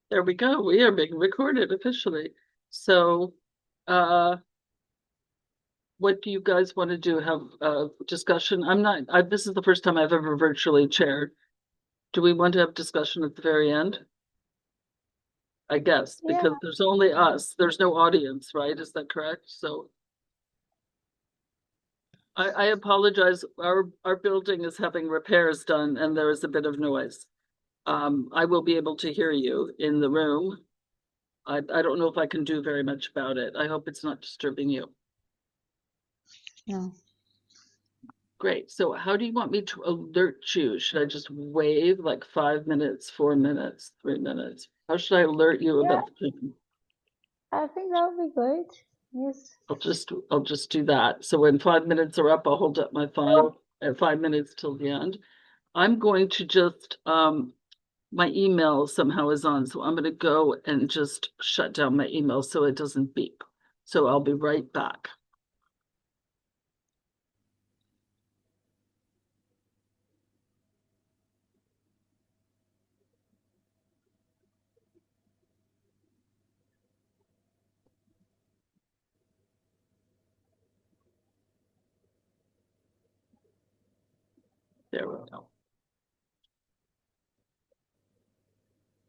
There we go. We are being recorded officially. So, uh, what do you guys want to do? Have a discussion? This is the first time I've ever virtually chaired. Do we want to have discussion at the very end? I guess, Yeah, because there's only us. There's no audience, right? Is that correct? So I apologize. Our building is having repairs done and there is a bit of noise. I will be able to hear you in the room. I don't know if I can do very much about it. I hope it's not disturbing you. no. Great. So how do you want me to alert you? Should I just wave like 5 minutes, 4 minutes, 3 minutes? How should I alert you Yeah, about the thing? I think that would be great. Yes. I'll just do that. So when 5 minutes are up, I'll hold up my phone at 5 minutes till the end. I'm going to just my email somehow is on, so I'm going to go and just shut down my email so it doesn't beep. So I'll be right back. There we go.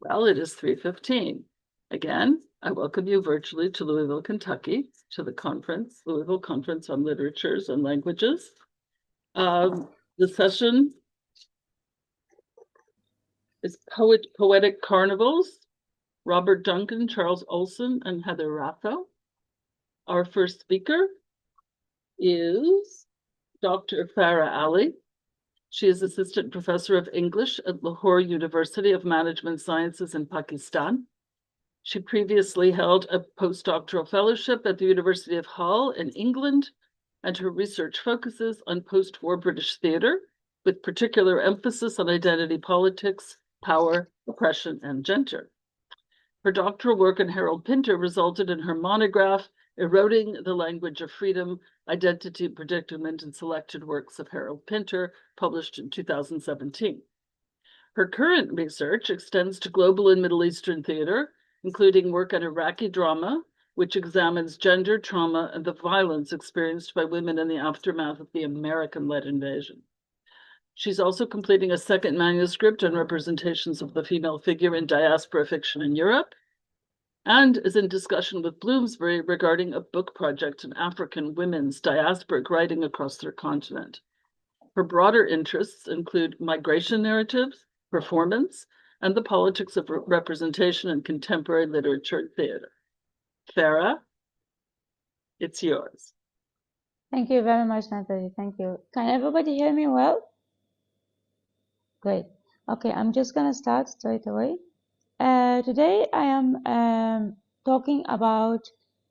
Well, it is 3:15. Again, I welcome you virtually to Louisville, Kentucky, to the conference, Louisville Conference on Literatures and Languages. The session is Poetic Carnivals, Robert Duncan, Charles Olson, and Heather Raffo. Our first speaker is Dr. Farah Ali. She is Assistant Professor of English at Lahore University of Management Sciences in Pakistan. She previously held a postdoctoral fellowship at the University of Hull in England, and her research focuses on post-war British theatre, with particular emphasis on identity politics, power, oppression, and gender. Her doctoral work on Harold Pinter resulted in her monograph, Eroding the Language of Freedom, Identity, Predicament, and Selected Works of Harold Pinter, published in 2017. Her current research extends to global and Middle Eastern theater, including work on Iraqi drama, which examines gender, trauma, and the violence experienced by women in the aftermath of the American-led invasion. She's also completing a second manuscript on representations of the female figure in diaspora fiction in Europe, and is in discussion with Bloomsbury regarding a book project on African women's diasporic writing across their continent. Her broader interests include migration narratives, performance, and the politics of representation in contemporary literature and theater. Farah, it's yours. Thank you very much, Natalie. Thank you. Can everybody hear me well? Great. Okay, I'm just gonna start straight away. Today I am talking about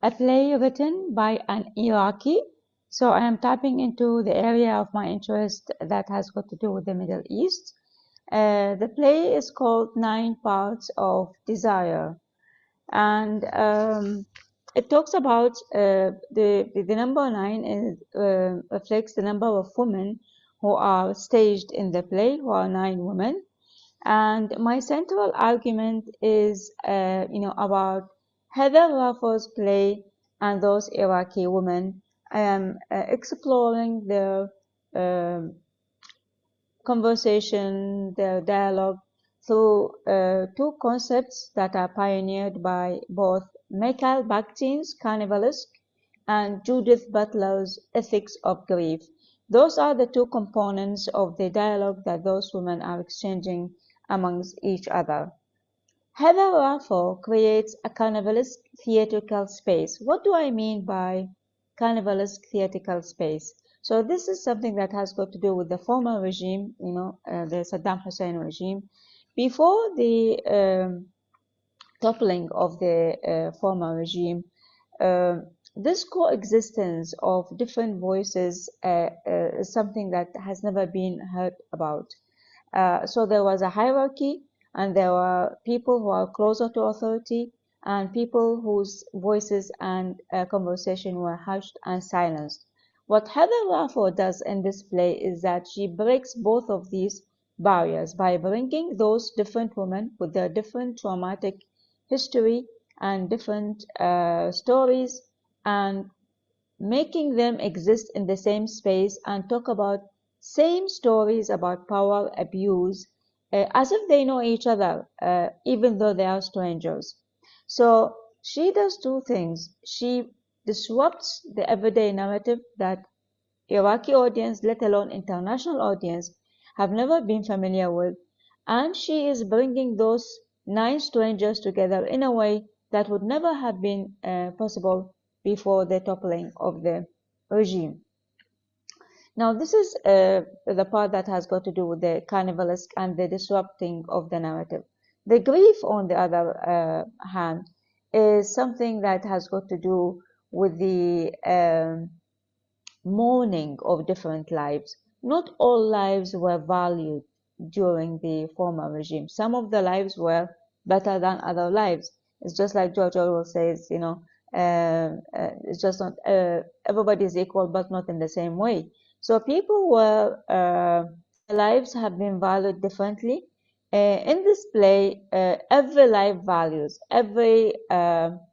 a play written by an Iraqi. So I am tapping into the area of my interest that has got to do with the Middle East. The play is called Nine Parts of Desire, and it talks about the number nine reflects the number of women who are staged in the play, who are 9 women. And my central argument is, about Heather Raffo's play and those Iraqi women. I am exploring their um conversation, their dialogue through two concepts that are pioneered by both Michael Bakhtin's Carnivalesque and Judith Butler's Ethics of Grief. Those are the two components of the dialogue that those women are exchanging amongst each other. Heather Raffo creates a carnivalesque theatrical space. What do I mean by carnivalesque theatrical space? So this is something that has got to do with the former regime, the Saddam Hussein regime. Before the toppling of the former regime, uh, this coexistence of different voices is something that has never been heard about. So there was a hierarchy, and there were people who are closer to authority and people whose voices and conversation were hushed and silenced. What Heather Raffo does in this play is that she breaks both of these barriers by bringing those different women with their different traumatic history and different stories, and making them exist in the same space and talk about same stories about power abuse, as if they know each other, even though they are strangers. So she does two things. She disrupts the everyday narrative that Iraqi audience, let alone international audience, have never been familiar with, and she is bringing those nine strangers together in a way that would never have been possible before the toppling of the regime. Now, this is the part that has got to do with the carnivalesque and the disrupting of the narrative. The grief, on the other hand, is something that has got to do with the mourning of different lives. Not all lives were valued during the former regime. Some of the lives were better than other lives. It's just like George Orwell says, it's just not everybody is equal, but not in the same way. So people were lives have been valued differently. In this play, every life values, every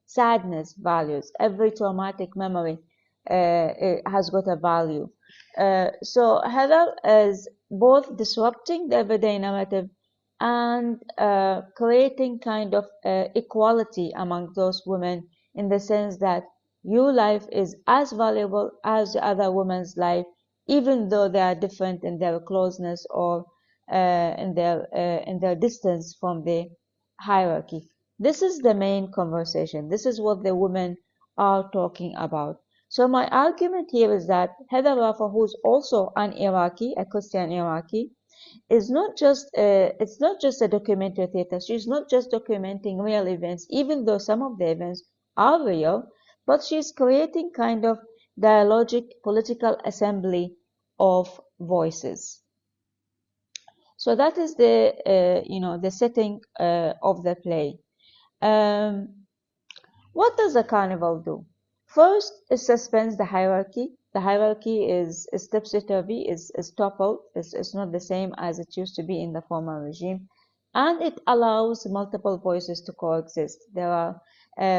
sadness values, every traumatic memory it has got a value. So Heather is both disrupting the everyday narrative and creating kind of equality among those women, in the sense that your life is as valuable as the other woman's life, even though they are different in their closeness or in their distance from the hierarchy. This is the main conversation. This is what the women are talking about. So my argument here is that Heather Raffo, who's also an Iraqi, a Christian Iraqi, is not just it's not just a documentary theater. She's not just documenting real events, even though some of the events are real, but she's creating kind of dialogic political assembly of voices. So that is the setting of the play. What does a carnival do? First, it suspends the hierarchy. The hierarchy is topsy-turvy, is toppled, is not the same as it used to be in the former regime. And it allows multiple voices to coexist. There are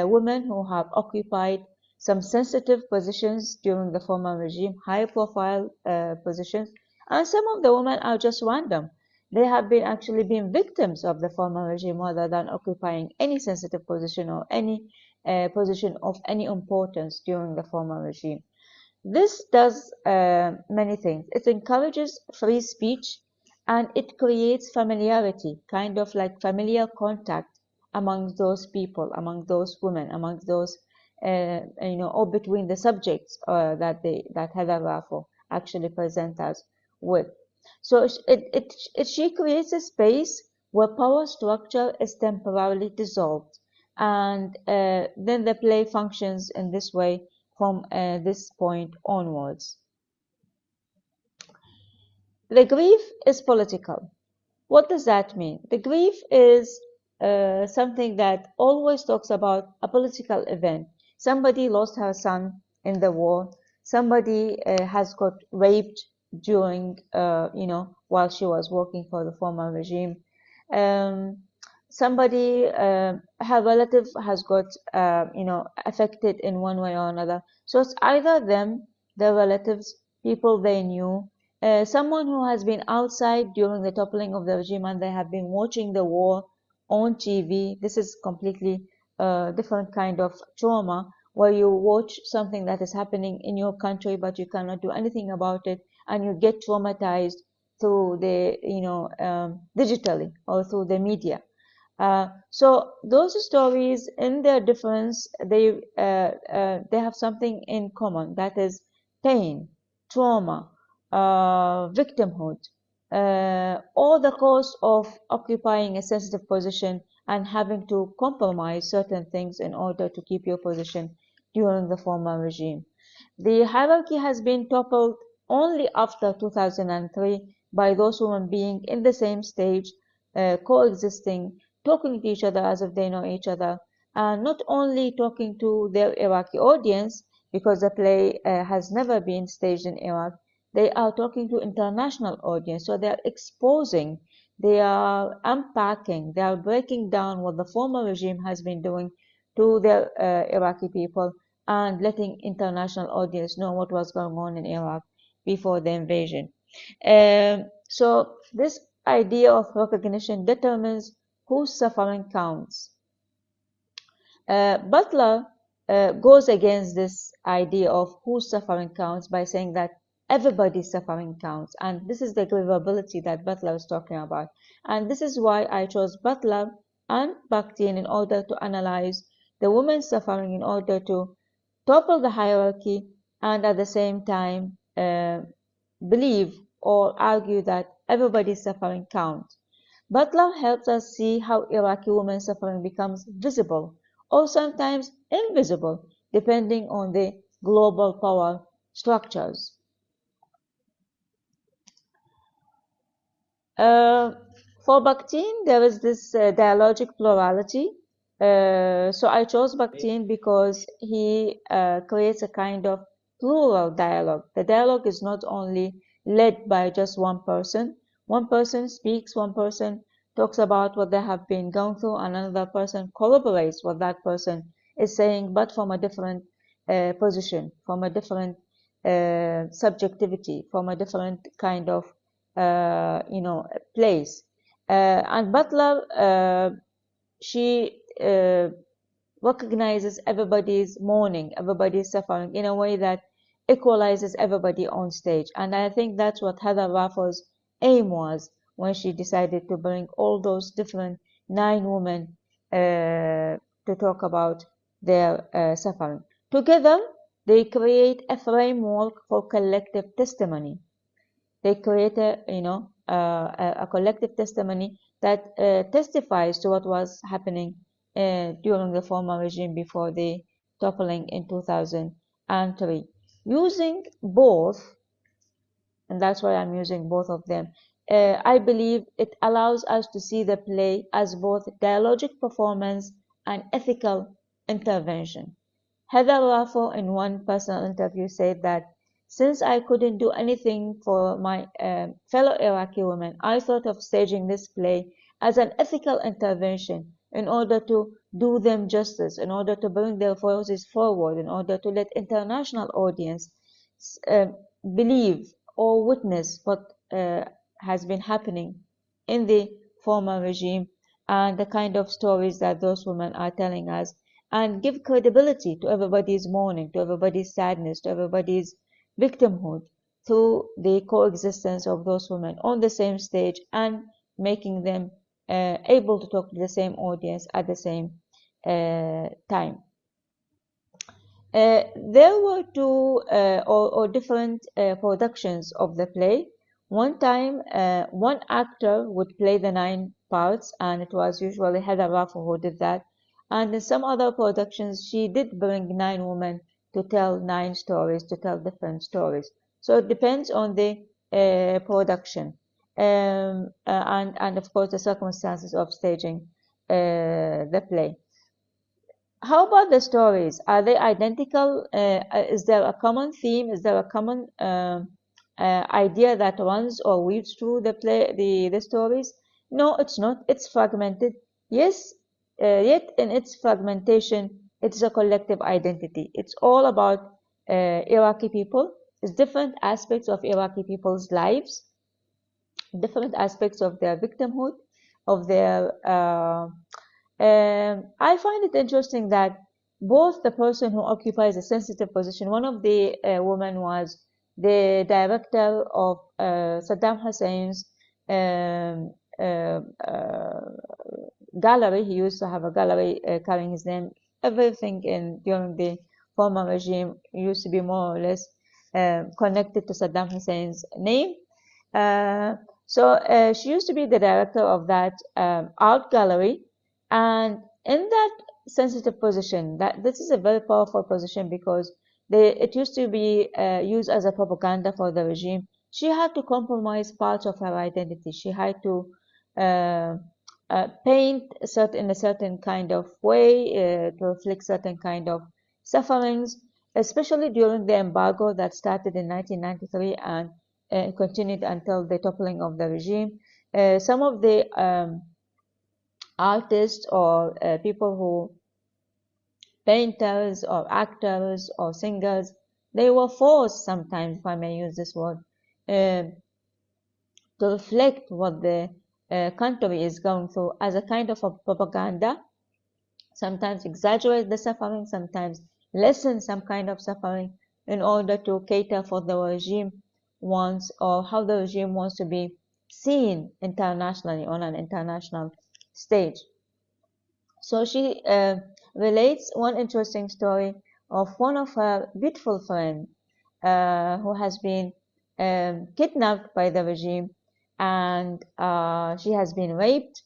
women who have occupied some sensitive positions during the former regime, high-profile positions, and some of the women are just random. They have been actually been victims of the former regime rather than occupying any sensitive position or any position of any importance during the former regime. This does many things. It encourages free speech, and it creates familiarity, kind of like familiar contact among those people, among those women, among those or between the subjects that Heather Raffo actually present us with. So she creates a space where power structure is temporarily dissolved, and then the play functions in this way from this point onwards. The grief is political. What does that mean? The grief is something that always talks about a political event. Somebody lost her son in the war. Somebody has got raped during, while she was working for the former regime. Somebody, her relative has got, affected in one way or another. So it's either them, their relatives, people they knew, someone who has been outside during the toppling of the regime and they have been watching the war on TV. This is completely different kind of trauma, where you watch something that is happening in your country but you cannot do anything about it, and you get traumatized through the digitally or through the media. So those stories, in their difference, they have something in common, that is pain, trauma, victimhood, or the cost of occupying a sensitive position and having to compromise certain things in order to keep your position during the former regime. The hierarchy has been toppled only after 2003 by those women being in the same stage, coexisting, talking to each other as if they know each other, and not only talking to their Iraqi audience, because the play has never been staged in Iraq. They are talking to international audience, so they are exposing They are unpacking, they are breaking down what the former regime has been doing to the Iraqi people and letting international audience know what was going on in Iraq before the invasion. So this idea of recognition determines whose suffering counts. Butler goes against this idea of whose suffering counts by saying that everybody's suffering counts, and this is the grievability that Butler is talking about. And this is why I chose Butler and Bakhtin in order to analyze the women's suffering, in order to topple the hierarchy and at the same time believe or argue that everybody's suffering counts. Butler helps us see how Iraqi women's suffering becomes visible or sometimes invisible, depending on the global power structures. For Bakhtin, there is this dialogic plurality. So I chose Bakhtin because he creates a kind of plural dialogue. The dialogue is not only led by just one person. One person speaks, one person talks about what they have been going through, and another person corroborates what that person is saying, but from a different position, from a different subjectivity, from a different kind of place. And Butler, she recognizes everybody's mourning, everybody's suffering in a way that equalizes everybody on stage. And I think that's what Heather Raffo's aim was when she decided to bring all those different 9 women to talk about their suffering. Together, they create a framework for collective testimony. They create a collective testimony that testifies to what was happening during the former regime before the toppling in 2003. Using both, and that's why I'm using both of them, I believe it allows us to see the play as both dialogic performance and ethical intervention. Heather Raffo, in one personal interview, said that since I couldn't do anything for my fellow Iraqi women, I thought of staging this play as an ethical intervention in order to do them justice, in order to bring their voices forward, in order to let international audience believe or witness what has been happening in the former regime and the kind of stories that those women are telling us, and give credibility to everybody's mourning, to everybody's sadness, to everybody's victimhood through the coexistence of those women on the same stage and making them able to talk to the same audience at the same time. There were 2 or different productions of the play. One time, one actor would play the 9 parts, and it was usually Heather Raffo who did that. And in some other productions, she did bring 9 women to tell 9 stories, to tell different stories. So it depends on the production and of course the circumstances of staging the play. How about the stories? Are they identical? Is there a common theme? Is there a common idea that runs or weaves through the play, the stories? No, it's not. It's fragmented. Yes, yet in its fragmentation, it's a collective identity. It's all about Iraqi people. It's different aspects of Iraqi people's lives, different aspects of their victimhood, of their I find it interesting that both the person who occupies a sensitive position, one of the women was the director of Saddam Hussein's gallery. He used to have a gallery carrying his name. Everything during the former regime used to be more or less connected to Saddam Hussein's name. So she used to be the director of that art gallery. And in that sensitive position, that this is a very powerful position because it used to be used as a propaganda for the regime. She had to compromise parts of her identity. She had to paint in a certain kind of way to reflect certain kind of sufferings, especially during the embargo that started in 1993 and continued until the toppling of the regime. some of the artists or people who painters or actors or singers, they were forced sometimes, if I may use this word, to reflect what the country is going through as a kind of a propaganda, sometimes exaggerate the suffering, sometimes lessen some kind of suffering in order to cater for the regime wants, or how the regime wants to be seen internationally on an international stage. So she relates one interesting story of one of her beautiful friends who has been kidnapped by the regime, and she has been raped.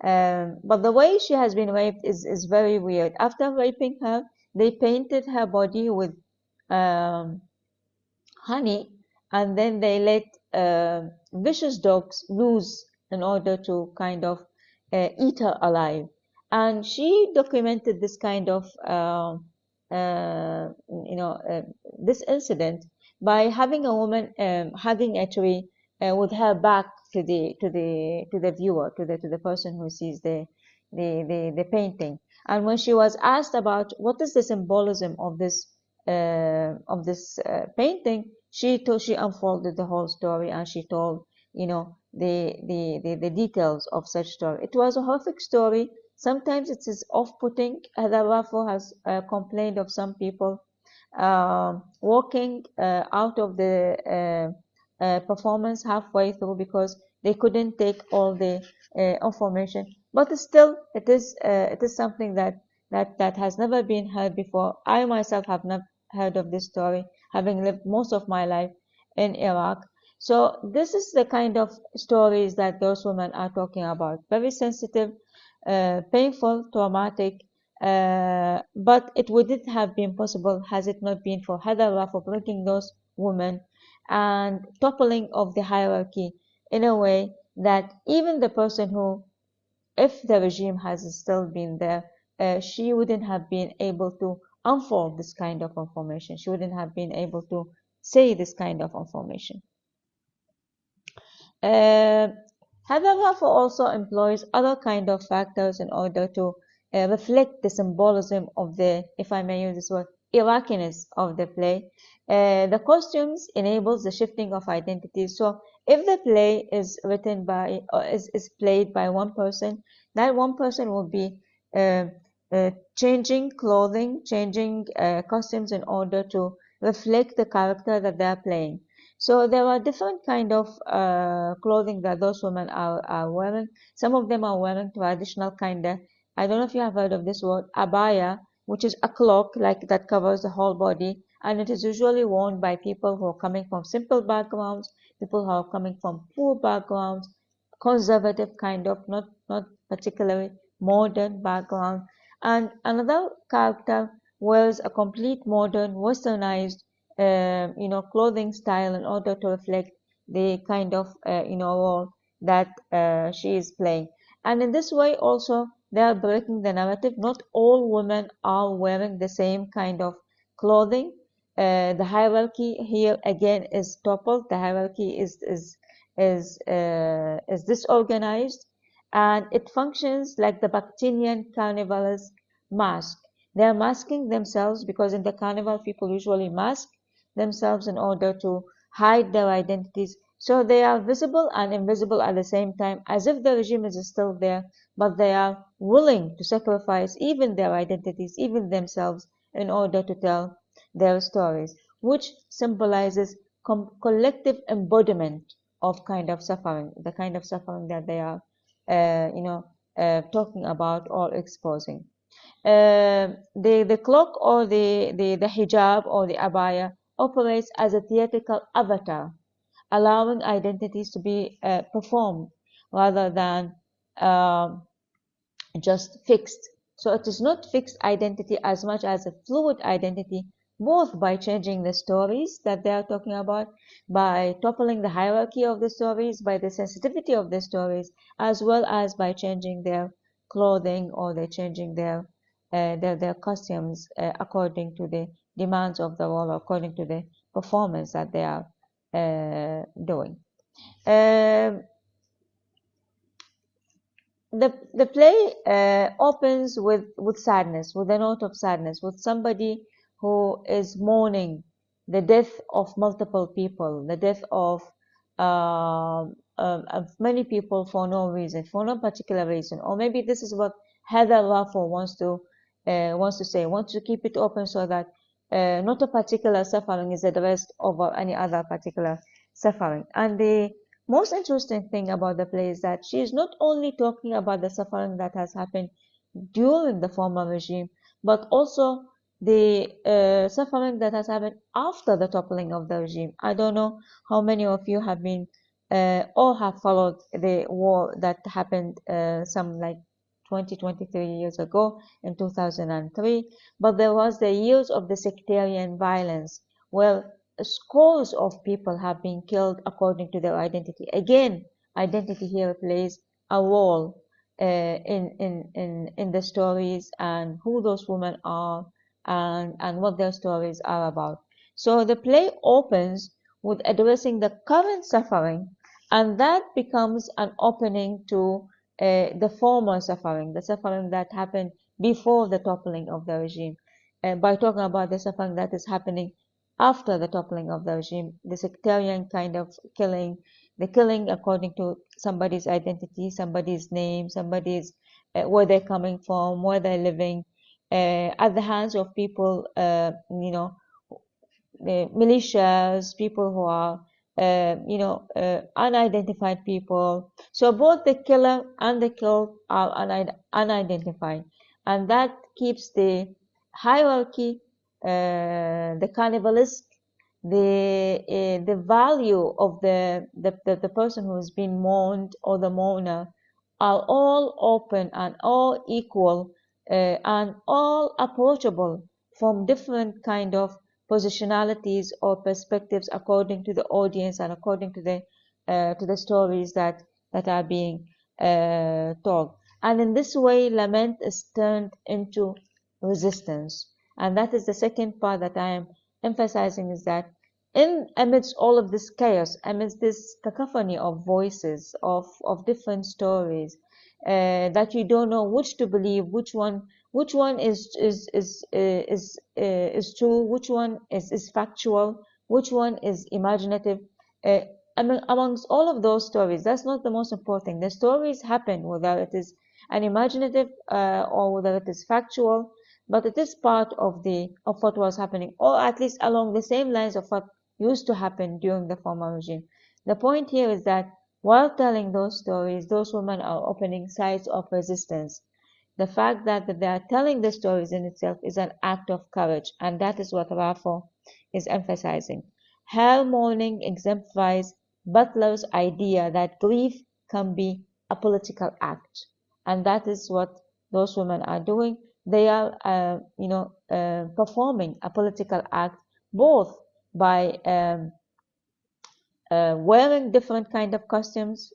But the way she has been raped is very weird. After raping her, they painted her body with um, honey, and then they let vicious dogs loose in order to kind of eat her alive. And she documented this kind of this incident by having a woman hugging a tree with her back to the viewer, to the person who sees the painting. And when she was asked about what is the symbolism of this painting, she unfolded the whole story, and she told the details of such story. It was a horrific story. Sometimes it is off-putting. Heather Raffo has complained of some people walking out of the performance halfway through because they couldn't take all the information. But still, it is something that has never been heard before. I myself have not heard of this story, having lived most of my life in Iraq. So this is the kind of stories that those women are talking about. Very sensitive, painful, traumatic, but it wouldn't have been possible has it not been for Heather Raffo breaking those women and toppling of the hierarchy in a way that even the person who, if the regime has still been there, she wouldn't have been able to unfold this kind of information. She wouldn't have been able to say this kind of information. Heather Raffo also employs other kind of factors in order to reflect the symbolism of the, if I may use this word, Iraqiness of the play. The costumes enables the shifting of identities. So if the play is written by, or is played by one person, that one person will be uh, changing clothing, changing costumes in order to reflect the character that they are playing. So there are different kind of clothing that those women are wearing. Some of them are wearing traditional kind of, I don't know if you have heard of this word, abaya, which is a cloak like that covers the whole body, and it is usually worn by people who are coming from simple backgrounds, people who are coming from poor backgrounds, conservative kind of, not particularly modern background. And another character wears a complete modern, westernized clothing style in order to reflect the kind of role that she is playing. And in this way also they are breaking the narrative. Not all women are wearing the same kind of clothing. The hierarchy here again is toppled. The hierarchy is disorganized, and it functions like the Bactrian carnivalist mask. They are masking themselves because in the carnival people usually mask themselves in order to hide their identities. So they are visible and invisible at the same time, as if the regime is still there, but they are willing to sacrifice even their identities, even themselves, in order to tell their stories, which symbolizes collective embodiment of kind of suffering, the kind of suffering that they are, talking about or exposing. The cloak or the hijab or the abaya operates as a theatrical avatar, allowing identities to be performed rather than um, just fixed. So it is not fixed identity as much as a fluid identity, both by changing the stories that they are talking about, by toppling the hierarchy of the stories, by the sensitivity of the stories, as well as by changing their clothing or they changing their costumes according to the demands of the role, according to the performance that they are doing. Um, the play opens with sadness, with a note of sadness, with somebody who is mourning the death of multiple people, the death of many people for no reason, for no particular reason, or maybe this is what Heather Raffo wants to say, wants to keep it open so that not a particular suffering is addressed over any other particular suffering. And the most interesting thing about the play is that she is not only talking about the suffering that has happened during the former regime, but also the suffering that has happened after the toppling of the regime. I don't know how many of you have been or have followed the war that happened some like 23 years ago in 2003, but there was the years of the sectarian violence. Well, scores of people have been killed according to their identity. Again, identity here plays a role in the stories and who those women are and what their stories are about. So the play opens with addressing the current suffering, and that becomes an opening to the former suffering, the suffering that happened before the toppling of the regime, by talking about the suffering that is happening after the toppling of the regime, the sectarian kind of killing, the killing according to somebody's identity, somebody's name, somebody's where they're coming from, where they're living, at the hands of people, the militias, people who are, unidentified people. So both the killer and the killed are unidentified, and that keeps the hierarchy, the carnivalist, the value of the person who has been mourned or the mourner are all open and all equal and all approachable from different kind of positionalities or perspectives according to the audience and according to the stories that are being told. And in this way, lament is turned into resistance. And that is the second part that I am emphasizing, is that amidst all of this chaos, amidst this cacophony of voices, of different stories, that you don't know which to believe, which one is true, which one is factual, which one is imaginative. Amongst all of those stories, that's not the most important. The stories happen whether it is an imaginative or whether it is factual, but it is part of what was happening, or at least along the same lines of what used to happen during the former regime. The point here is that while telling those stories, those women are opening sides of resistance. The fact that they are telling the stories in itself is an act of courage, and that is what Raffo is emphasizing. Her mourning exemplifies Butler's idea that grief can be a political act, and that is what those women are doing. They are, performing a political act, both by wearing different kind of costumes,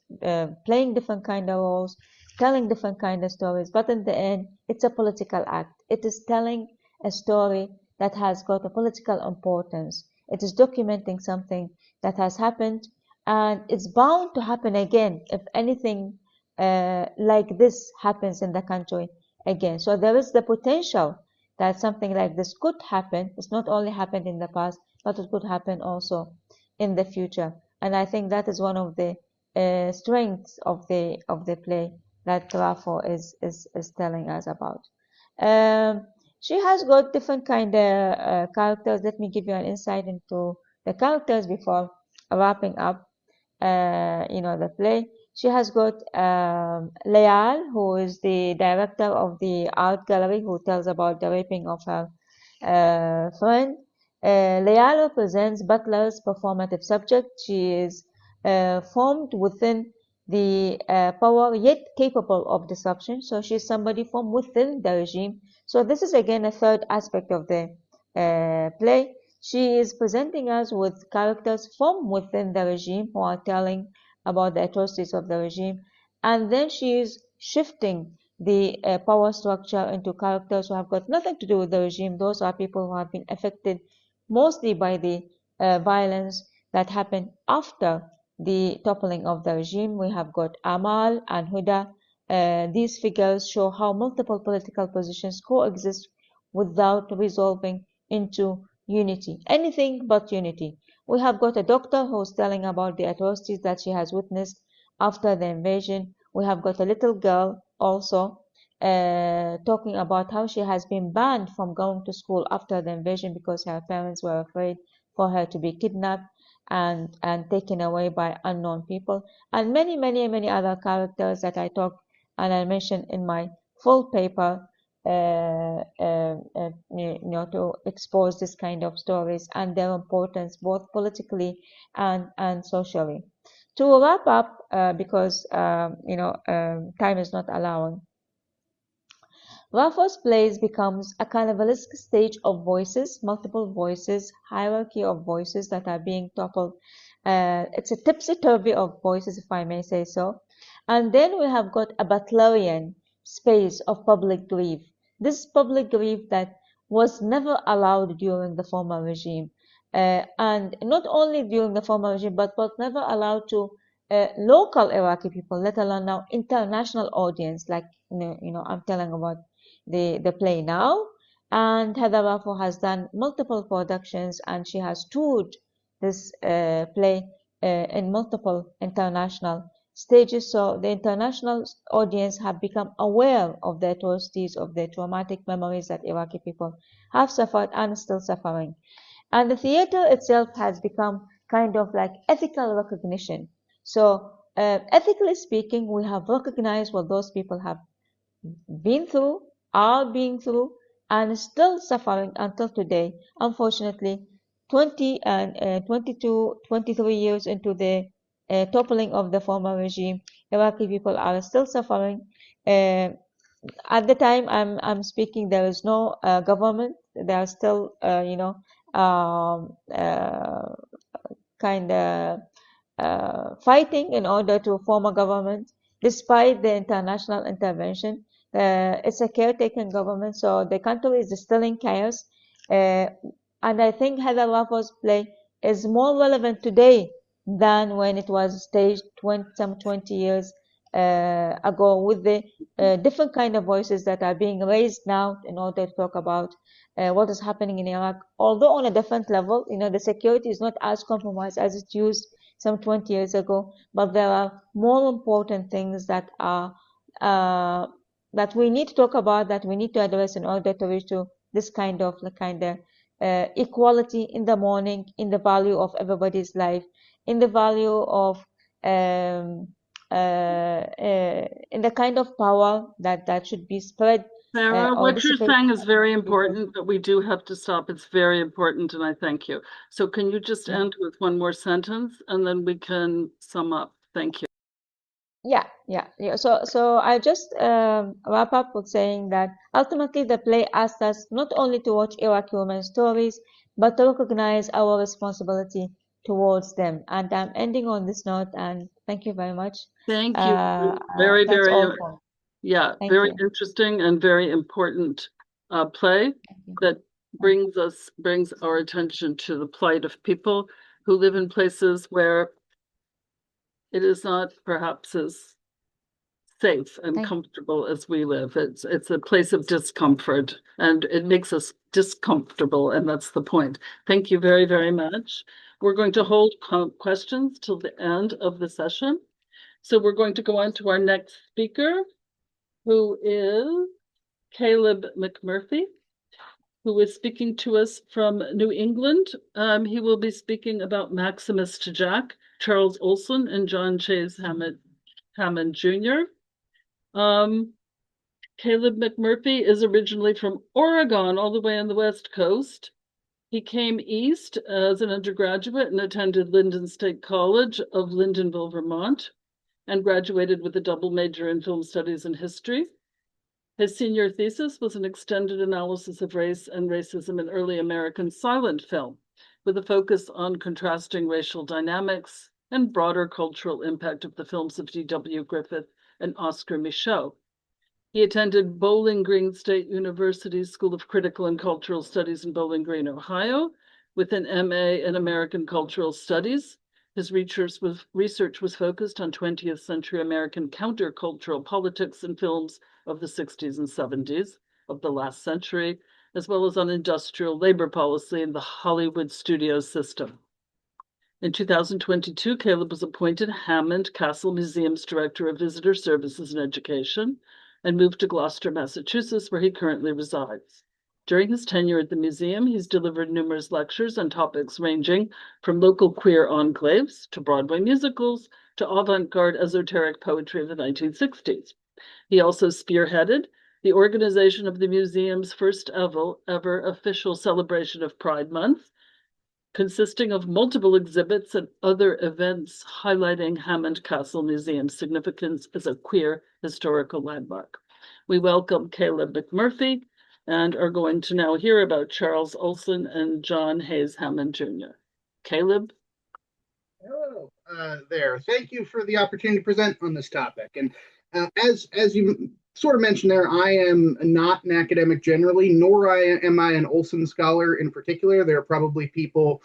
playing different kind of roles, telling different kind of stories, but in the end, it's a political act. It is telling a story that has got a political importance. It is documenting something that has happened, and it's bound to happen again if anything like this happens in the country again. So there is the potential that something like this could happen. It's not only happened in the past, but it could happen also in the future. And I think that is one of the strengths of the play that Raffo is telling us about. She has got different kind of characters. Let me give you an insight into the characters before wrapping up. The play. She has got Leal, who is the director of the art gallery, who tells about the raping of her friend. Leal represents Butler's performative subject. She is formed within the power, yet capable of disruption. So she's somebody from within the regime. So this is again a third aspect of the play. She is presenting us with characters from within the regime who are telling about the atrocities of the regime. And then she is shifting the power structure into characters who have got nothing to do with the regime. Those are people who have been affected mostly by the violence that happened after the toppling of the regime. We have got Amal and Huda, These figures show how multiple political positions coexist without resolving into unity, anything but unity. We have got a doctor who's telling about the atrocities that she has witnessed after the invasion. We have got a little girl also talking about how she has been banned from going to school after the invasion because her parents were afraid for her to be kidnapped and taken away by unknown people, and many other characters that I talk and I mentioned in my full paper, to expose this kind of stories and their importance both politically and socially. To wrap up, because time is not allowing, Raffo's plays becomes a carnivalesque stage of voices, multiple voices, hierarchy of voices that are being toppled. It's a tipsy-turvy of voices, if I may say so. And then we have got a Butlerian space of public grief. This public grief that was never allowed during the former regime. And not only during the former regime, but was never allowed to local Iraqi people, let alone now international audience, like I'm telling about the play now. And Heather Raffo has done multiple productions, and she has toured this play in multiple international stages. So the international audience have become aware of the atrocities, of the traumatic memories that Iraqi people have suffered and are still suffering. And the theater itself has become kind of like ethical recognition. So ethically speaking, we have recognized what those people have been through, are being through, and still suffering until today. Unfortunately, 20 and 22, 23 years into the toppling of the former regime, Iraqi people are still suffering. Uh, at the time I'm speaking, there is no government. They are still, kind of fighting in order to form a government despite the international intervention. It's a caretaking government, so the country is still in chaos. Uh, and I think Heather Raffo's play is more relevant today than when it was staged 20 years ago, with the different kind of voices that are being raised now in order to talk about what is happening in Iraq. Although on a different level, the security is not as compromised as it used some 20 years ago, but there are more important things that are that we need to talk about, that we need to address in order to reach to this kind of equality in the morning, in the value of everybody's life, in the value of in the kind of power that should be spread Farah, or what you're dissipated saying is very among people. important, but we do have to stop. It's very important, and I thank you. So can you just Yeah. end with one more sentence, and then we can sum up? Thank you. Yeah. So I just wrap up with saying that ultimately the play asked us not only to watch Iraqi women's stories, but to recognize our responsibility towards them. And I'm ending on this note, and thank you very much. Thank you. That's all for. Yeah, Thank very you. interesting and very important play Thank you. that Thank you. brings our attention to the plight of people who live in places where it is not perhaps as safe and Thank comfortable as we live. It's a place of discomfort, and it makes us discomfortable, and that's the point. Thank you very, very much. We're going to hold questions till the end of the session. So we're going to go on to our next speaker, who is Caleb McMurphy, who is speaking to us from New England. He will be speaking about Maximus to Jack, Charles Olson, and John Chase Hammond Jr. Caleb McMurphy is originally from Oregon, all the way on the West Coast. He came east as an undergraduate and attended Lyndon State College of Lyndonville, Vermont, and graduated with a double major in film studies and history. His senior thesis was an extended analysis of race and racism in early American silent film, with a focus on contrasting racial dynamics and broader cultural impact of the films of D.W. Griffith and Oscar Micheaux. He attended Bowling Green State University's School of Critical and Cultural Studies in Bowling Green, Ohio, with an MA in American Cultural Studies, His research was focused on 20th century American countercultural politics and films of the 60s and 70s of the last century, as well as on industrial labor policy in the Hollywood studio system. In 2022, Caleb was appointed Hammond Castle Museum's Director of Visitor Services and Education and moved to Gloucester, Massachusetts, where he currently resides. During his tenure at the museum, he's delivered numerous lectures on topics ranging from local queer enclaves to Broadway musicals to avant-garde esoteric poetry of the 1960s. He also spearheaded the organization of the museum's first ever official celebration of Pride Month, consisting of multiple exhibits and other events highlighting Hammond Castle Museum's significance as a queer historical landmark. We welcome Caleb McMurphy and are going to now hear about Charles Olson and John Hayes Hammond Jr. Caleb? Hello there. Thank you for the opportunity to present on this topic. And as you sort of mentioned there, I am not an academic generally, nor am I an Olson scholar in particular. There are probably people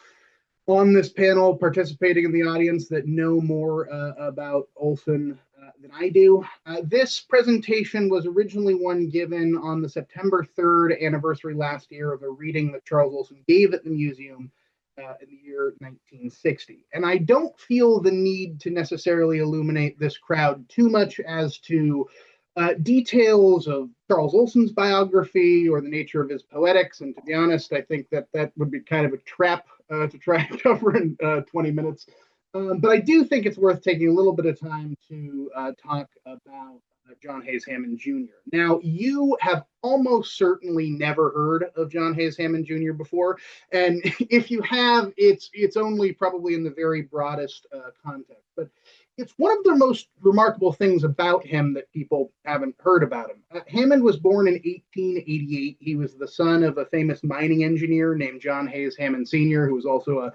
on this panel participating in the audience that know more about Olson than I do. This presentation was originally one given on the September 3rd anniversary last year of a reading that Charles Olson gave at the museum in the year 1960. And I don't feel the need to necessarily illuminate this crowd too much as to details of Charles Olson's biography or the nature of his poetics. And to be honest, I think that would be kind of a trap to try and cover in 20 minutes. But I do think it's worth taking a little bit of time to talk about John Hayes Hammond Jr. Now, you have almost certainly never heard of John Hayes Hammond Jr. before. And if you have, it's only probably in the very broadest context. But it's one of the most remarkable things about him that people haven't heard about him. Hammond was born in 1888. He was the son of a famous mining engineer named John Hayes Hammond Sr., who was also a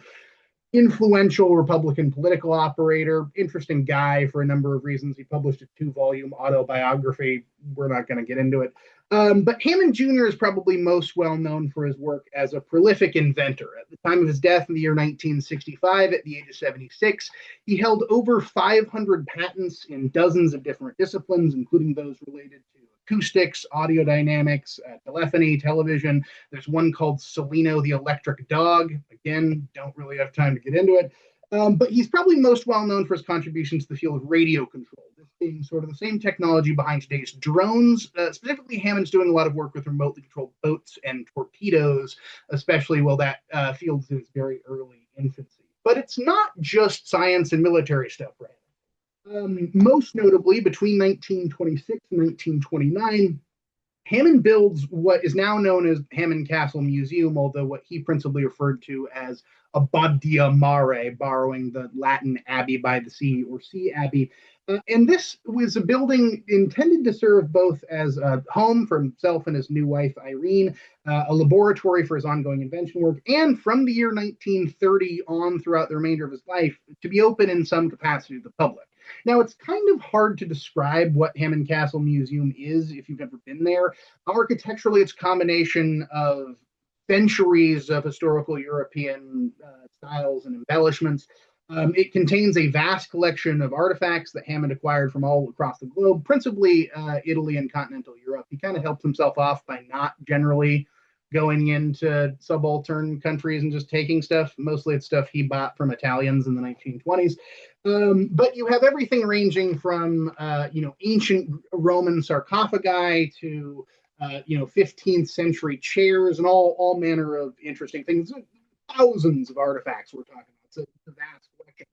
influential Republican political operator, interesting guy for a number of reasons. He published a 2-volume autobiography. We're not going to get into it. But Hammond Jr. is probably most well known for his work as a prolific inventor. At the time of his death in the year 1965, at the age of 76, he held over 500 patents in dozens of different disciplines, including those related to acoustics, audio dynamics, telephony, television. There's one called Celino the Electric Dog. Again, don't really have time to get into it. But he's probably most well known for his contributions to the field of radio control, this being sort of the same technology behind today's drones. Specifically, Hammond's doing a lot of work with remotely controlled boats and torpedoes, especially while that field's in its very early infancy. But it's not just science and military stuff, right? Most notably, between 1926 and 1929, Hammond builds what is now known as Hammond Castle Museum, although what he principally referred to as Abbadia Mare, borrowing the Latin abbey by the sea or sea abbey. And this was a building intended to serve both as a home for himself and his new wife, Irene, a laboratory for his ongoing invention work, and from the year 1930 on throughout the remainder of his life, to be open in some capacity to the public. Now, it's kind of hard to describe what Hammond Castle Museum is if you've ever been there. Architecturally, it's a combination of centuries of historical European styles and embellishments. It contains a vast collection of artifacts that Hammond acquired from all across the globe, principally Italy and continental Europe. He kind of helped himself off by not generally going into subaltern countries and just taking stuff. Mostly it's stuff he bought from Italians in the 1920s. But you have everything ranging from, ancient Roman sarcophagi to, 15th century chairs and all manner of interesting things. Thousands of artifacts we're talking about. It's a vast collection.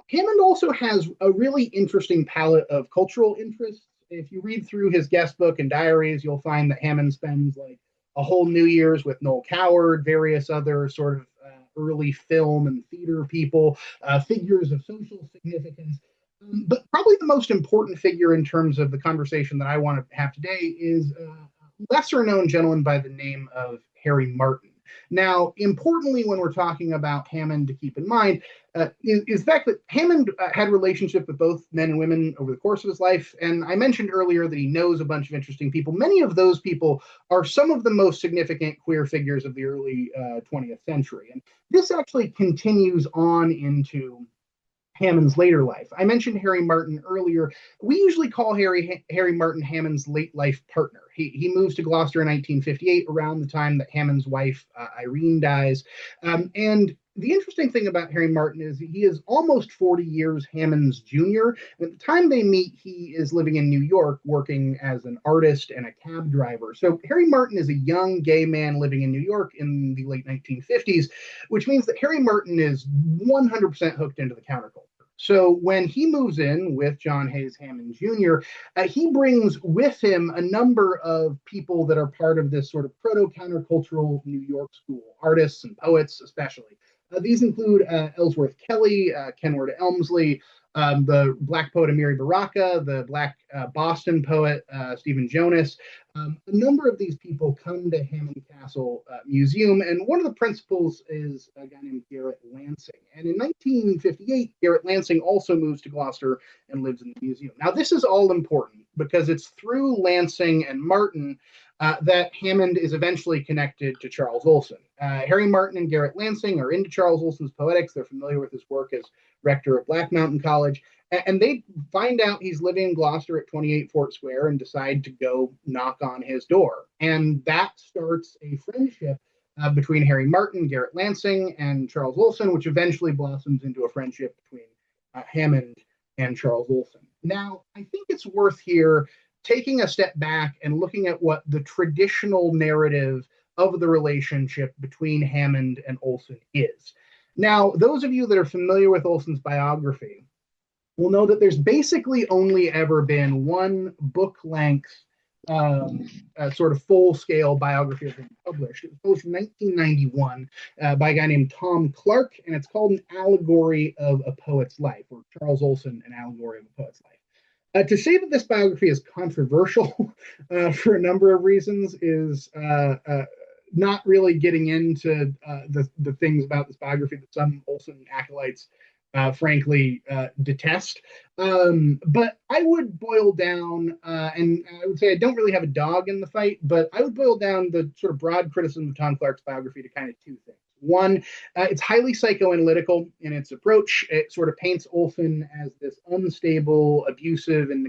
Hammond also has a really interesting palette of cultural interests. If you read through his guest book and diaries, you'll find that Hammond spends like a whole New Year's with Noel Coward, various other sort of early film and theater people, figures of social significance. But probably the most important figure in terms of the conversation that I want to have today is a lesser known gentleman by the name of Harry Martin. Now, importantly, when we're talking about Hammond to keep in mind, is the fact that Hammond had relationships with both men and women over the course of his life. And I mentioned earlier that he knows a bunch of interesting people. Many of those people are some of the most significant queer figures of the early 20th century. And this actually continues on into Hammond's later life. I mentioned Harry Martin earlier. We usually call Harry Martin Hammond's late life partner. He moves to Gloucester in 1958, around the time that Hammond's wife Irene dies. And the interesting thing about Harry Martin is he is almost 40 years Hammond's junior. At the time they meet, he is living in New York, working as an artist and a cab driver. So Harry Martin is a young gay man living in New York in the late 1950s, which means that Harry Martin is 100% hooked into the counterculture. So when he moves in with John Hayes Hammond Jr., he brings with him a number of people that are part of this sort of proto-countercultural New York school, artists and poets especially. These include Ellsworth Kelly, Kenward Elmsley, the Black poet Amiri Baraka, the Black Boston poet Stephen Jonas. A number of these people come to Hammond Castle Museum, and one of the principals is a guy named Garrett Lansing. And in 1958, Garrett Lansing also moves to Gloucester and lives in the museum. Now, this is all important because it's through Lansing and Martin that Hammond is eventually connected to Charles Olson. Harry Martin and Garrett Lansing are into Charles Olson's Poetics. They're familiar with his work as rector of Black Mountain College. And they find out he's living in Gloucester at 28 Fort Square and decide to go knock on his door. And that starts a friendship between Harry Martin, Garrett Lansing, and Charles Olson, which eventually blossoms into a friendship between Hammond and Charles Olson. Now, I think it's worth here taking a step back and looking at what the traditional narrative of the relationship between Hammond and Olson is. Now, those of you that are familiar with Olson's biography will know that there's basically only ever been one book-length sort of full-scale biography of him published. It was published in 1991 by a guy named Tom Clark, and it's called An Allegory of a Poet's Life, or Charles Olson, An Allegory of a Poet's Life. To say that this biography is controversial for a number of reasons is not really getting into the things about this biography that some Olson acolytes frankly detest. But I would boil down, and I would say I don't really have a dog in the fight, but I would boil down the sort of broad criticism of Tom Clark's biography to kind of two things. One, it's highly psychoanalytical in its approach. It sort of paints Olson as this unstable, abusive, and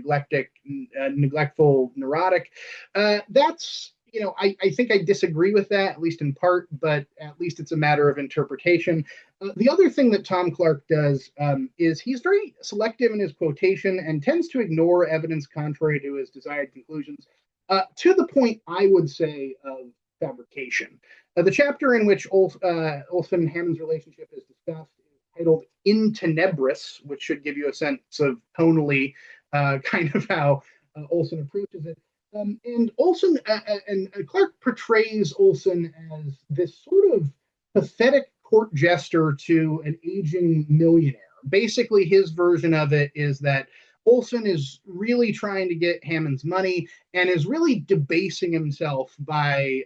neglectful neurotic. That's, I think I disagree with that, at least in part, but at least it's a matter of interpretation. The other thing that Tom Clark does is he's very selective in his quotation and tends to ignore evidence contrary to his desired conclusions, to the point, I would say, of fabrication. The chapter in which Olson and Hammond's relationship is discussed is titled In Tenebris, which should give you a sense of tonally kind of how Olson approaches it. And Olson and Clark portrays Olson as this sort of pathetic court jester to an aging millionaire. Basically, his version of it is that Olson is really trying to get Hammond's money and is really debasing himself by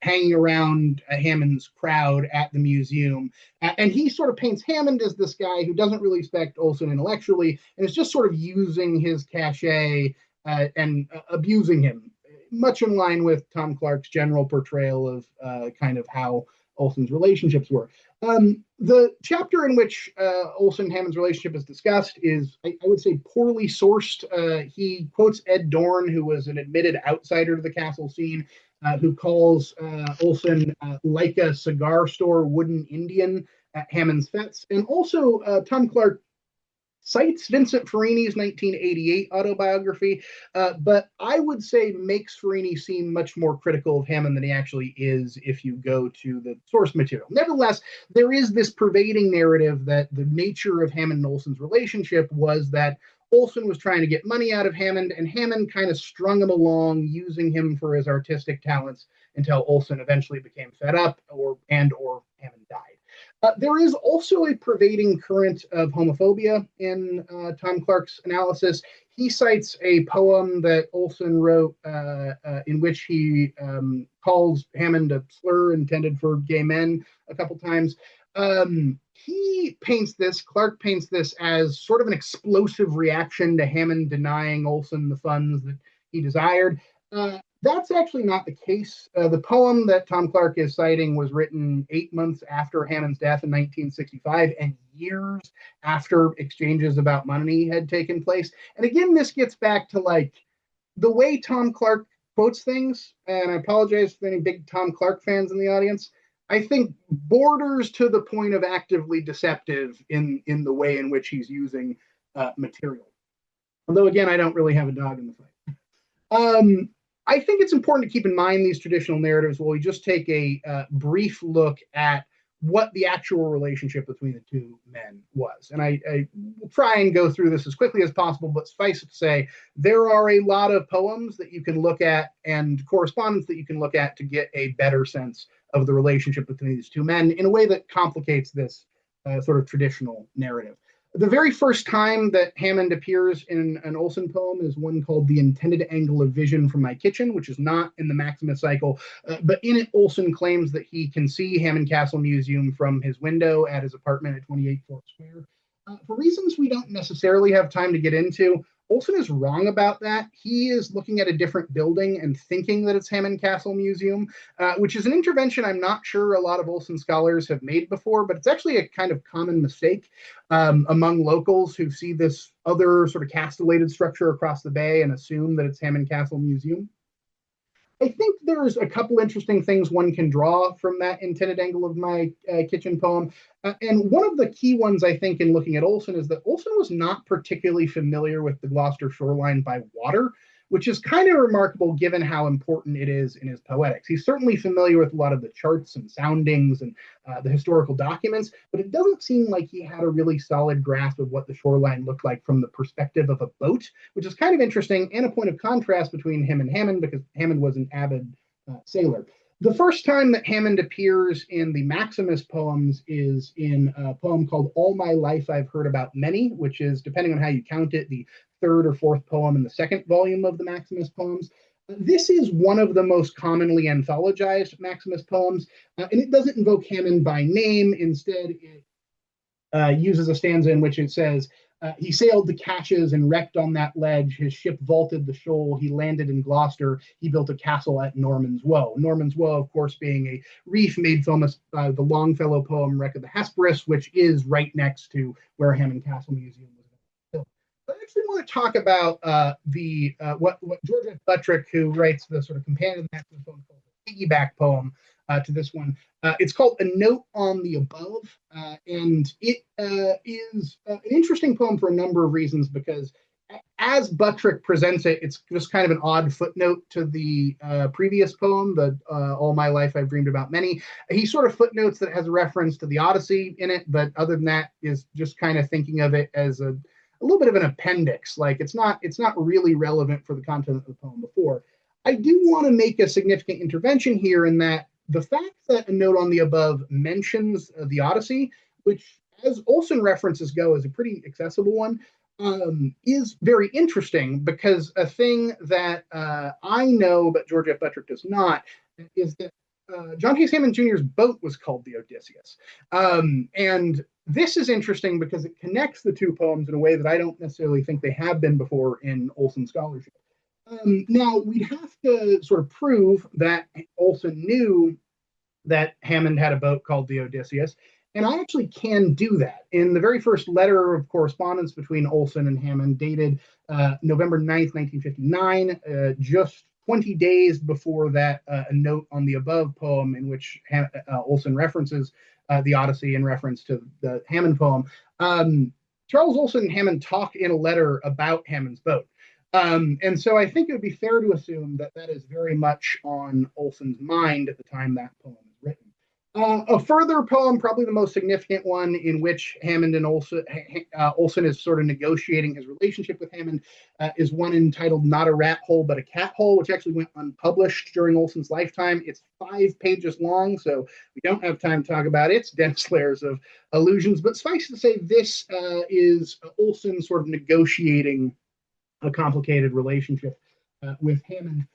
hanging around Hammond's crowd at the museum. And he sort of paints Hammond as this guy who doesn't really respect Olson intellectually and is just sort of using his cachet and abusing him, much in line with Tom Clark's general portrayal of kind of how Olson's relationships were. The chapter in which Olson and Hammond's relationship is discussed is, I would say, poorly sourced. He quotes Ed Dorn, who was an admitted outsider to the castle scene, who calls Olson like a cigar store wooden Indian at Hammond's fetes. And also, Tom Clark cites Vincent Farini's 1988 autobiography, but I would say makes Farini seem much more critical of Hammond than he actually is if you go to the source material. Nevertheless, there is this pervading narrative that the nature of Hammond and Olson's relationship was that Olson was trying to get money out of Hammond, and Hammond kind of strung him along, using him for his artistic talents until Olson eventually became fed up or Hammond died. There is also a pervading current of homophobia in Tom Clark's analysis. He cites a poem that Olson wrote in which he calls Hammond a slur intended for gay men a couple times. Clark paints this as sort of an explosive reaction to Hammond denying Olson the funds that he desired. That's actually not the case. The poem that Tom Clark is citing was written 8 months after Hammond's death in 1965 and years after exchanges about money had taken place. And again, this gets back to like the way Tom Clark quotes things, and I apologize for any big Tom Clark fans in the audience. I think borders to the point of actively deceptive in the way in which he's using material. Although again, I don't really have a dog in the fight. I think it's important to keep in mind these traditional narratives while we just take a brief look at what the actual relationship between the two men was. And I will try and go through this as quickly as possible, but suffice it to say, there are a lot of poems that you can look at and correspondence that you can look at to get a better sense of the relationship between these two men in a way that complicates this sort of traditional narrative. The very first time that Hammond appears in an Olson poem is one called The Intended Angle of Vision from My Kitchen, which is not in the Maximus cycle, but in it, Olson claims that he can see Hammond Castle Museum from his window at his apartment at 28 Fort Square. For reasons we don't necessarily have time to get into, Olson is wrong about that. He is looking at a different building and thinking that it's Hammond Castle Museum, which is an intervention I'm not sure a lot of Olson scholars have made before, but it's actually a kind of common mistake among locals who see this other sort of castellated structure across the bay and assume that it's Hammond Castle Museum. I think there's a couple interesting things one can draw from that intended angle of my kitchen poem. And one of the key ones, I think, in looking at Olson is that Olson was not particularly familiar with the Gloucester shoreline by water, which is kind of remarkable given how important it is in his poetics. He's certainly familiar with a lot of the charts and soundings and the historical documents, but it doesn't seem like he had a really solid grasp of what the shoreline looked like from the perspective of a boat, which is kind of interesting and a point of contrast between him and Hammond, because Hammond was an avid sailor. The first time that Hammond appears in the Maximus poems is in a poem called All My Life I've Heard About Many, which is, depending on how you count it, the third or fourth poem in the second volume of the Maximus poems. This is one of the most commonly anthologized Maximus poems, and it doesn't invoke Hammond by name. Instead, it uses a stanza in which it says, he sailed the caches and wrecked on that ledge. His ship vaulted the shoal. He landed in Gloucester. He built a castle at Norman's Woe. Norman's Woe, of course, being a reef made famous by the Longfellow poem Wreck of the Hesperus, which is right next to where Hammond Castle Museum was built. I actually want to talk about what George F. Buttrick, who writes the sort of companion to the Maximus poem, called the piggyback poem to this one. It's called A Note on the Above, and it is an interesting poem for a number of reasons, because as Buttrick presents it, it's just kind of an odd footnote to the previous poem, the All My Life I've Dreamed About Many. He sort of footnotes that it has a reference to the Odyssey in it, but other than that is just kind of thinking of it as a little bit of an appendix. Like it's not really relevant for the content of the poem before. I do want to make a significant intervention here in that the fact that A Note on the Above mentions the Odyssey, which as Olson references go is a pretty accessible one, is very interesting, because a thing that I know but George F. Buttrick does not is that John Case Hammond Jr.'s boat was called the Odysseus. And this is interesting because it connects the two poems in a way that I don't necessarily think they have been before in Olson scholarship. Now, we'd have to sort of prove that Olson knew that Hammond had a boat called the Odysseus, and I actually can do that. In the very first letter of correspondence between Olson and Hammond, dated November 9th, 1959, just 20 days before that, A Note on the Above poem, in which Olson references the Odyssey in reference to the Hammond poem, Charles Olson and Hammond talk in a letter about Hammond's boat. And so I think it would be fair to assume that that is very much on Olson's mind at the time that poem is written. A further poem, probably the most significant one, in which Hammond and Olson is sort of negotiating his relationship with Hammond, is one entitled Not a Rat Hole But a Cat Hole, which actually went unpublished during Olson's lifetime. It's 5 pages long, so we don't have time to talk about its dense layers of allusions, but suffice to say, this is Olson sort of negotiating a complicated relationship with Hammond.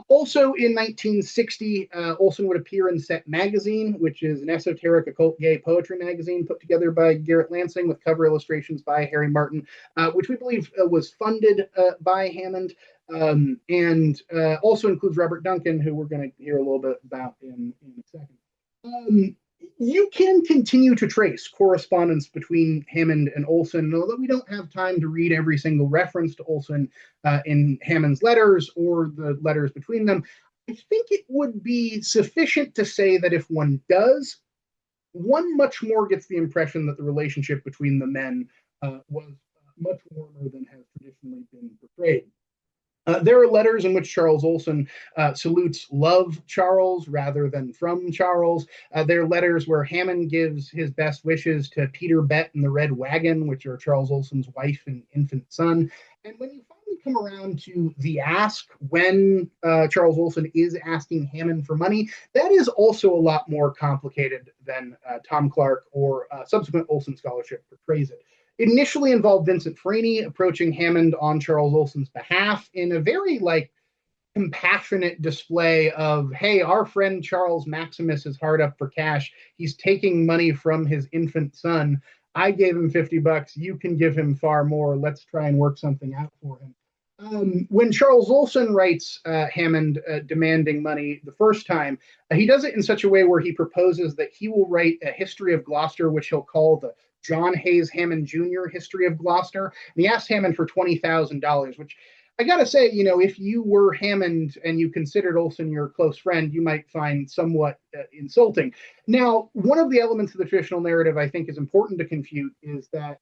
Also in 1960, Olson would appear in Set Magazine, which is an esoteric occult gay poetry magazine put together by Garrett Lansing with cover illustrations by Harry Martin, which we believe was funded by Hammond. and also includes Robert Duncan, who we're going to hear a little bit about in a second. You can continue to trace correspondence between Hammond and Olson, although we don't have time to read every single reference to Olson in Hammond's letters or the letters between them. I think it would be sufficient to say that if one does, one much more gets the impression that the relationship between the men was much warmer than has traditionally been portrayed. There are letters in which Charles Olson salutes love Charles rather than from Charles. There are letters where Hammond gives his best wishes to Peter Bret and the Red Wagon, which are Charles Olson's wife and infant son. And when you finally come around to the ask, when Charles Olson is asking Hammond for money, that is also a lot more complicated than Tom Clark or subsequent Olson scholarship portrays it. It initially involved Vincent Freeney approaching Hammond on Charles Olson's behalf in a very compassionate display of, hey, our friend Charles Maximus is hard up for cash. He's taking money from his infant son. I gave him $50. You can give him far more. Let's try and work something out for him. When Charles Olson writes Hammond demanding money the first time, he does it in such a way where he proposes that he will write a history of Gloucester, which he'll call the John Hayes Hammond Jr. History of Gloucester. And he asked Hammond for $20,000, which I got to say, if you were Hammond and you considered Olson your close friend, you might find somewhat insulting. Now, one of the elements of the traditional narrative I think is important to confute is that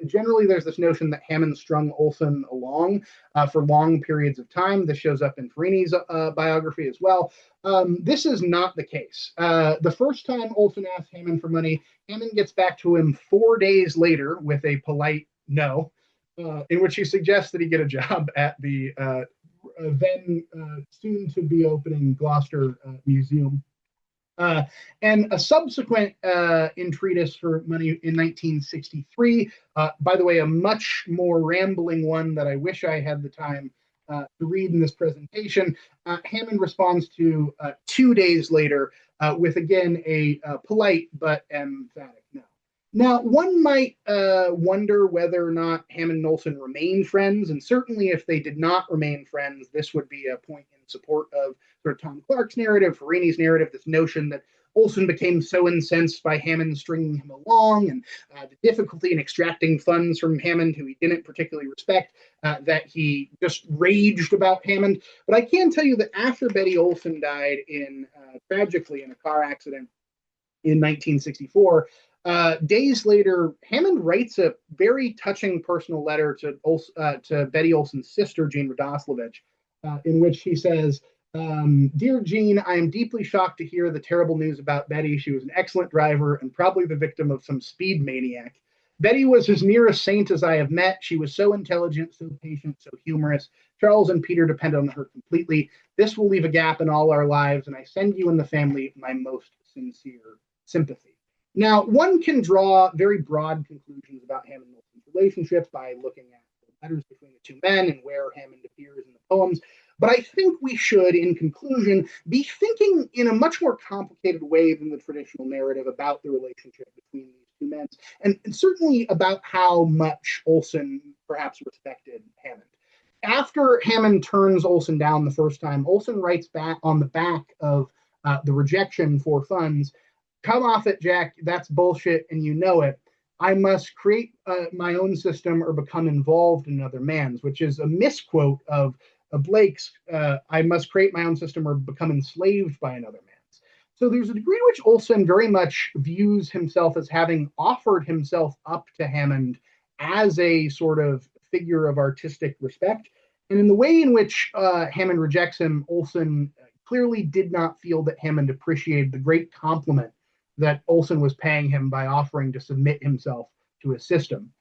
generally there's this notion that Hammond strung Olson along for long periods of time. This shows up in Freeney's biography as well. This is not the case. The first time Olson asks Hammond for money, Hammond gets back to him 4 days later with a polite no. In which he suggests that he get a job at the then soon to be opening Gloucester Museum. And a subsequent entreatise for money in 1963, by the way, a much more rambling one that I wish I had the time to read in this presentation. Hammond responds to 2 days later with, again, a polite but emphatic no. Now, one might wonder whether or not Hammond and Olson remain friends, and certainly if they did not remain friends, this would be a point in support of sort of Tom Clark's narrative, Freeney's narrative, this notion that Olson became so incensed by Hammond stringing him along and the difficulty in extracting funds from Hammond, who he didn't particularly respect, that he just raged about Hammond. But I can tell you that after Betty Olson died tragically in a car accident in 1964, days later, Hammond writes a very touching personal letter to Betty Olson's sister, Jean Radoslavich, in which he says, Dear Jean, I am deeply shocked to hear the terrible news about Betty. She was an excellent driver and probably the victim of some speed maniac. Betty was as near a saint as I have met. She was so intelligent, so patient, so humorous. Charles and Peter depend on her completely. This will leave a gap in all our lives, and I send you and the family my most sincere sympathy. Now, one can draw very broad conclusions about Hammond and Olson's relationship by looking at the letters between the two men and where Hammond appears in the poems. But I think we should, in conclusion, be thinking in a much more complicated way than the traditional narrative about the relationship between these two men, and certainly about how much Olson perhaps respected Hammond. After Hammond turns Olson down the first time, Olson writes back on the back of the rejection for funds, come off it, Jack. That's bullshit, and you know it. I must create my own system or become involved in another man's, which is a misquote of Blake's, I must create my own system or become enslaved by another man's. So there's a degree to which Olson very much views himself as having offered himself up to Hammond as a sort of figure of artistic respect. And in the way in which Hammond rejects him, Olson clearly did not feel that Hammond appreciated the great compliment that Olson was paying him by offering to submit himself to his system.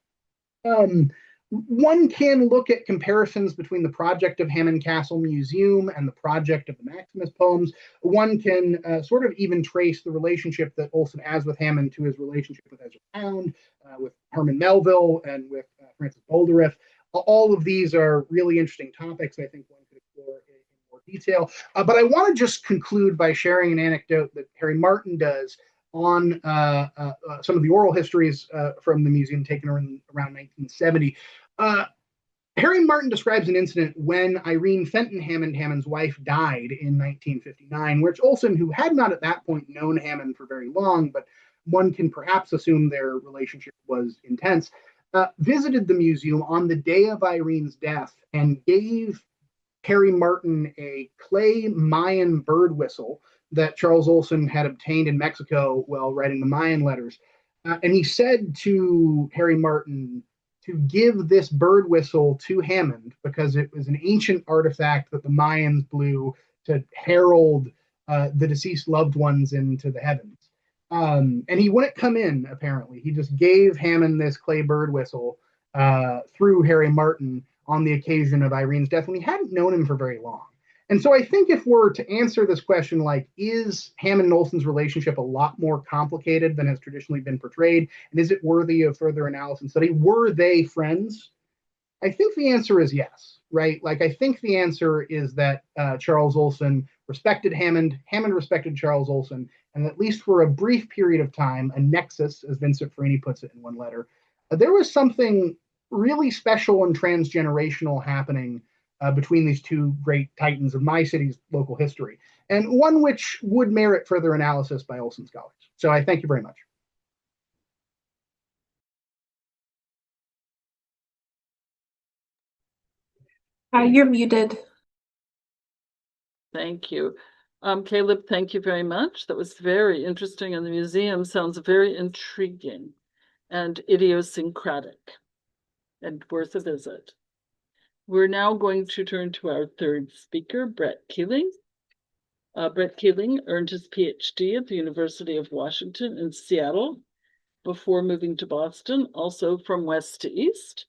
One can look at comparisons between the project of Hammond Castle Museum and the project of the Maximus poems. One can sort of even trace the relationship that Olson has with Hammond to his relationship with Ezra Pound, with Herman Melville, and with Francis Bolderoff. All of these are really interesting topics I think one could explore in more detail. But I want to just conclude by sharing an anecdote that Harry Martin does on some of the oral histories from the museum taken around 1970. Harry Martin describes an incident when Irene Fenton Hammond, Hammond's wife, died in 1959, which Olson, who had not at that point known Hammond for very long, but one can perhaps assume their relationship was intense, visited the museum on the day of Irene's death and gave Harry Martin a clay Mayan bird whistle that Charles Olson had obtained in Mexico while writing the Mayan letters. And he said to Harry Martin to give this bird whistle to Hammond because it was an ancient artifact that the Mayans blew to herald the deceased loved ones into the heavens. And he wouldn't come in, apparently. He just gave Hammond this clay bird whistle through Harry Martin on the occasion of Irene's death when he hadn't known him for very long. And so I think if we're to answer this question, like, is Hammond and Olson's relationship a lot more complicated than has traditionally been portrayed? And is it worthy of further analysis and study? Were they friends? I think the answer is yes, right? Like, I think the answer is that Charles Olson respected Hammond, Hammond respected Charles Olson, and at least for a brief period of time, a nexus, as Vincent Farini puts it in one letter, there was something really special and transgenerational happening between these two great titans of my city's local history, and one which would merit further analysis by Olson scholars. So I thank you very much. You're muted. Thank you. Caleb, thank you very much. That was very interesting, and the museum sounds very intriguing and idiosyncratic and worth a visit. We're now going to turn to our third speaker, Bret Keeling. Bret Keeling earned his PhD at the University of Washington in Seattle before moving to Boston, also from west to east,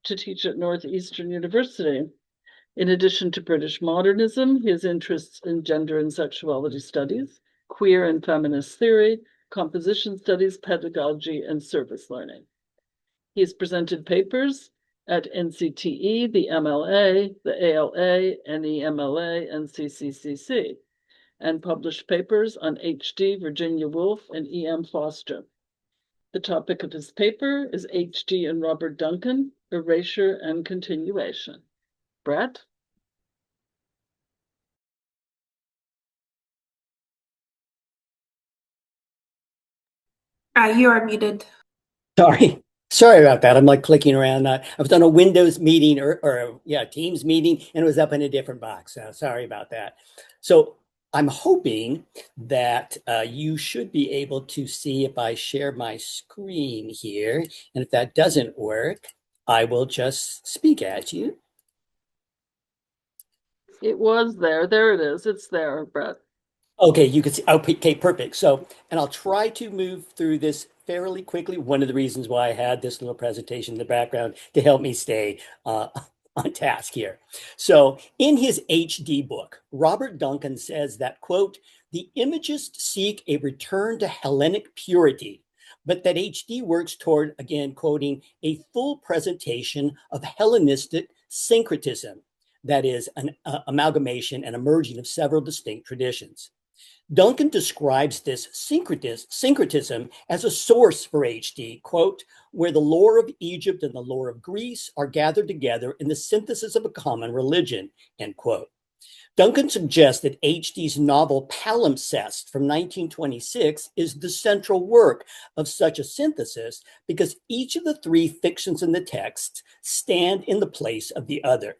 to teach at Northeastern University. In addition to British modernism, his interests in gender and sexuality studies, queer and feminist theory, composition studies, pedagogy, and service learning. He has presented papers at NCTE, the MLA, the ALA, NEMLA, and CCCC, and published papers on HD, Virginia Woolf, and E.M. Foster. The topic of his paper is HD and Robert Duncan, Erasure and Continuation. Bret? You are muted. Sorry about that. I'm like clicking around. I was on a Windows meeting or Teams meeting, and it was up in a different box. Sorry about that. So I'm hoping that you should be able to see if I share my screen here. And if that doesn't work, I will just speak at you. It was there. There it is. It's there, Bret. Okay, you can see. Okay, perfect. So, and I'll try to move through this fairly quickly. One of the reasons why I had this little presentation in the background to help me stay on task here. So, in his HD book, Robert Duncan says that, quote, the imagists seek a return to Hellenic purity, but that HD works toward, again, quoting, a full presentation of Hellenistic syncretism. That is, an amalgamation and emerging of several distinct traditions. Duncan describes this syncretism as a source for HD, quote, where the lore of Egypt and the lore of Greece are gathered together in the synthesis of a common religion, end quote. Duncan suggests that HD's novel Palimpsest from 1926 is the central work of such a synthesis because each of the three fictions in the text stand in the place of the other.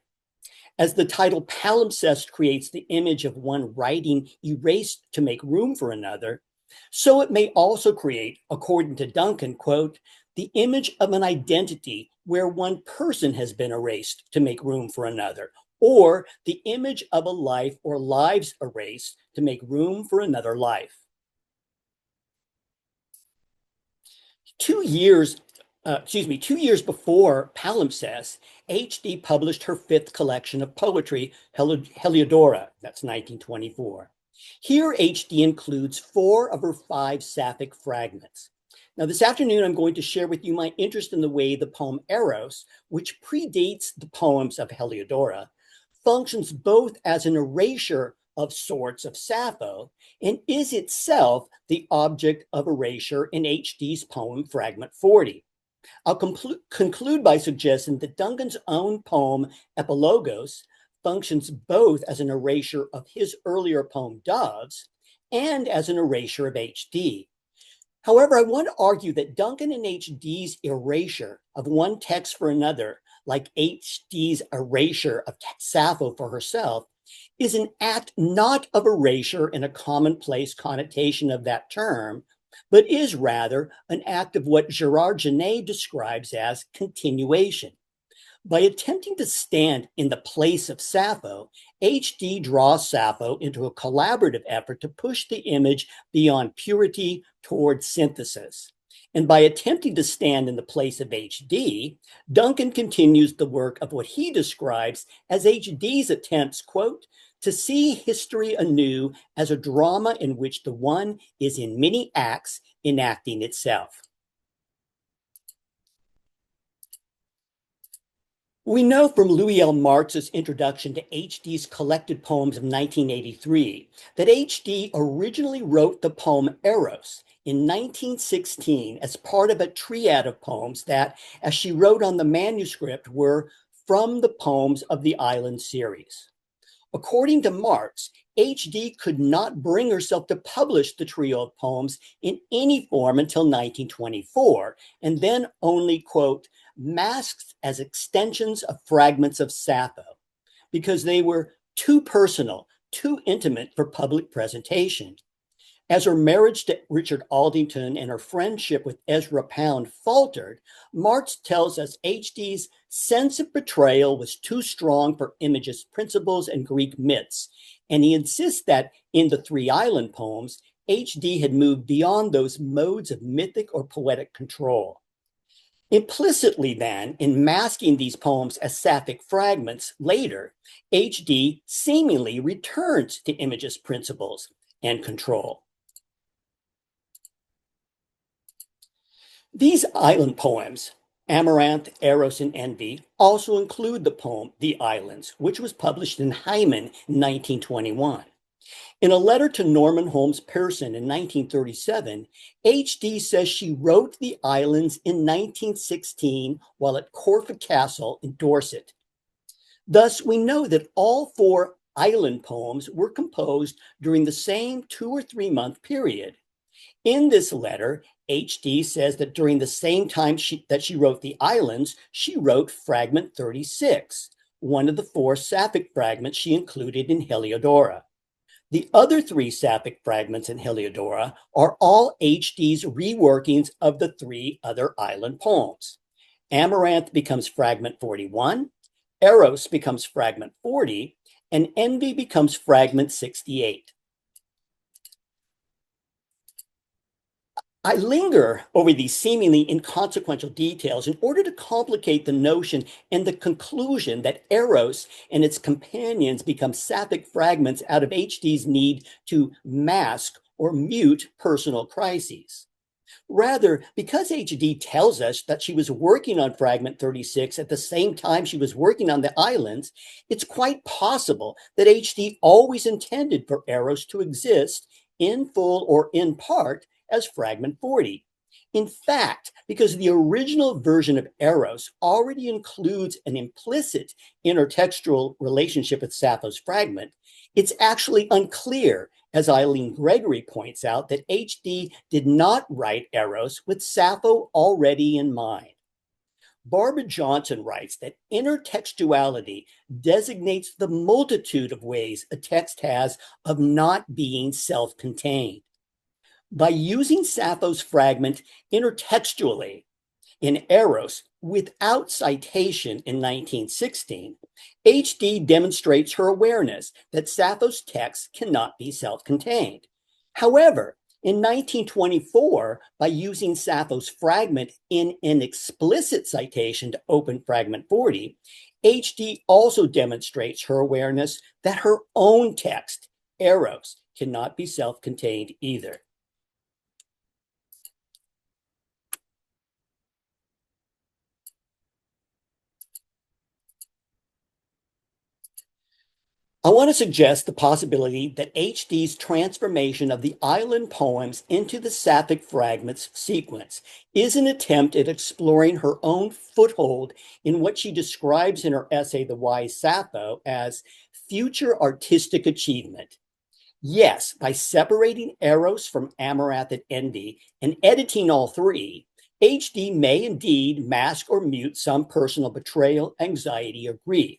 As the title palimpsest creates the image of one writing erased to make room for another, so it may also create, according to Duncan, quote, the image of an identity where one person has been erased to make room for another, or the image of a life or lives erased to make room for another life. 2 years before Palimpsest, HD published her fifth collection of poetry, Heliodora, that's 1924. Here, HD includes 4 of her 5 sapphic fragments. Now, this afternoon, I'm going to share with you my interest in the way the poem Eros, which predates the poems of Heliodora, functions both as an erasure of sorts of Sappho and is itself the object of erasure in HD's poem Fragment 40. I'll conclude by suggesting that Duncan's own poem, Epilogos, functions both as an erasure of his earlier poem, Doves, and as an erasure of HD. However, I want to argue that Duncan and HD's erasure of one text for another, like HD's erasure of Sappho for herself, is an act not of erasure in a commonplace connotation of that term, but is rather an act of what Gerard Genet describes as continuation. By attempting to stand in the place of Sappho, HD draws Sappho into a collaborative effort to push the image beyond purity toward synthesis. And by attempting to stand in the place of HD, Duncan continues the work of what he describes as HD's attempts, quote, to see history anew as a drama in which the one is in many acts enacting itself. We know from Louis L. Marx's introduction to HD's collected poems of 1983 that HD originally wrote the poem Eros in 1916 as part of a triad of poems that, as she wrote on the manuscript, were from the poems of the Island series. According to Marx, HD could not bring herself to publish the trio of poems in any form until 1924, and then only, quote, masked as extensions of fragments of Sappho, because they were too personal, too intimate for public presentation. As her marriage to Richard Aldington and her friendship with Ezra Pound faltered, Marx tells us HD's sense of betrayal was too strong for Imagist principles and Greek myths, and he insists that in the Three Island poems, HD had moved beyond those modes of mythic or poetic control. Implicitly, then, in masking these poems as sapphic fragments later, HD seemingly returns to Imagist principles and control. These island poems, Amaranth, Eros, and Envy, also include the poem The Islands, which was published in Hyman in 1921. In a letter to Norman Holmes Pearson in 1937, HD says she wrote The Islands in 1916 while at Corfe Castle in Dorset. Thus, we know that all four island poems were composed during the same 2 or 3 month period. In this letter, HD says that during the same time that she wrote The Islands, she wrote fragment 36, one of the 4 sapphic fragments she included in Heliodora. The other 3 sapphic fragments in Heliodora are all HD's reworkings of the 3 other island poems. Amaranth becomes fragment 41, Eros becomes fragment 40, and Envy becomes fragment 68. I linger over these seemingly inconsequential details in order to complicate the notion and the conclusion that Eros and its companions become sapphic fragments out of HD's need to mask or mute personal crises. Rather, because HD tells us that she was working on fragment 36 at the same time she was working on the islands, it's quite possible that HD always intended for Eros to exist in full or in part as fragment 40. In fact, because the original version of Eros already includes an implicit intertextual relationship with Sappho's fragment, it's actually unclear, as Eileen Gregory points out, that HD did not write Eros with Sappho already in mind. Barbara Johnson writes that intertextuality designates the multitude of ways a text has of not being self-contained. By using Sappho's fragment intertextually in Eros without citation in 1916, HD demonstrates her awareness that Sappho's text cannot be self-contained. However, in 1924, by using Sappho's fragment in an explicit citation to open fragment 40, HD also demonstrates her awareness that her own text, Eros, cannot be self-contained either. I want to suggest the possibility that HD's transformation of the island poems into the Sapphic fragments sequence is an attempt at exploring her own foothold in what she describes in her essay, The Wise Sappho, as future artistic achievement. Yes, by separating Eros from Amaranth and Envy and editing all three, HD may indeed mask or mute some personal betrayal, anxiety, or grief.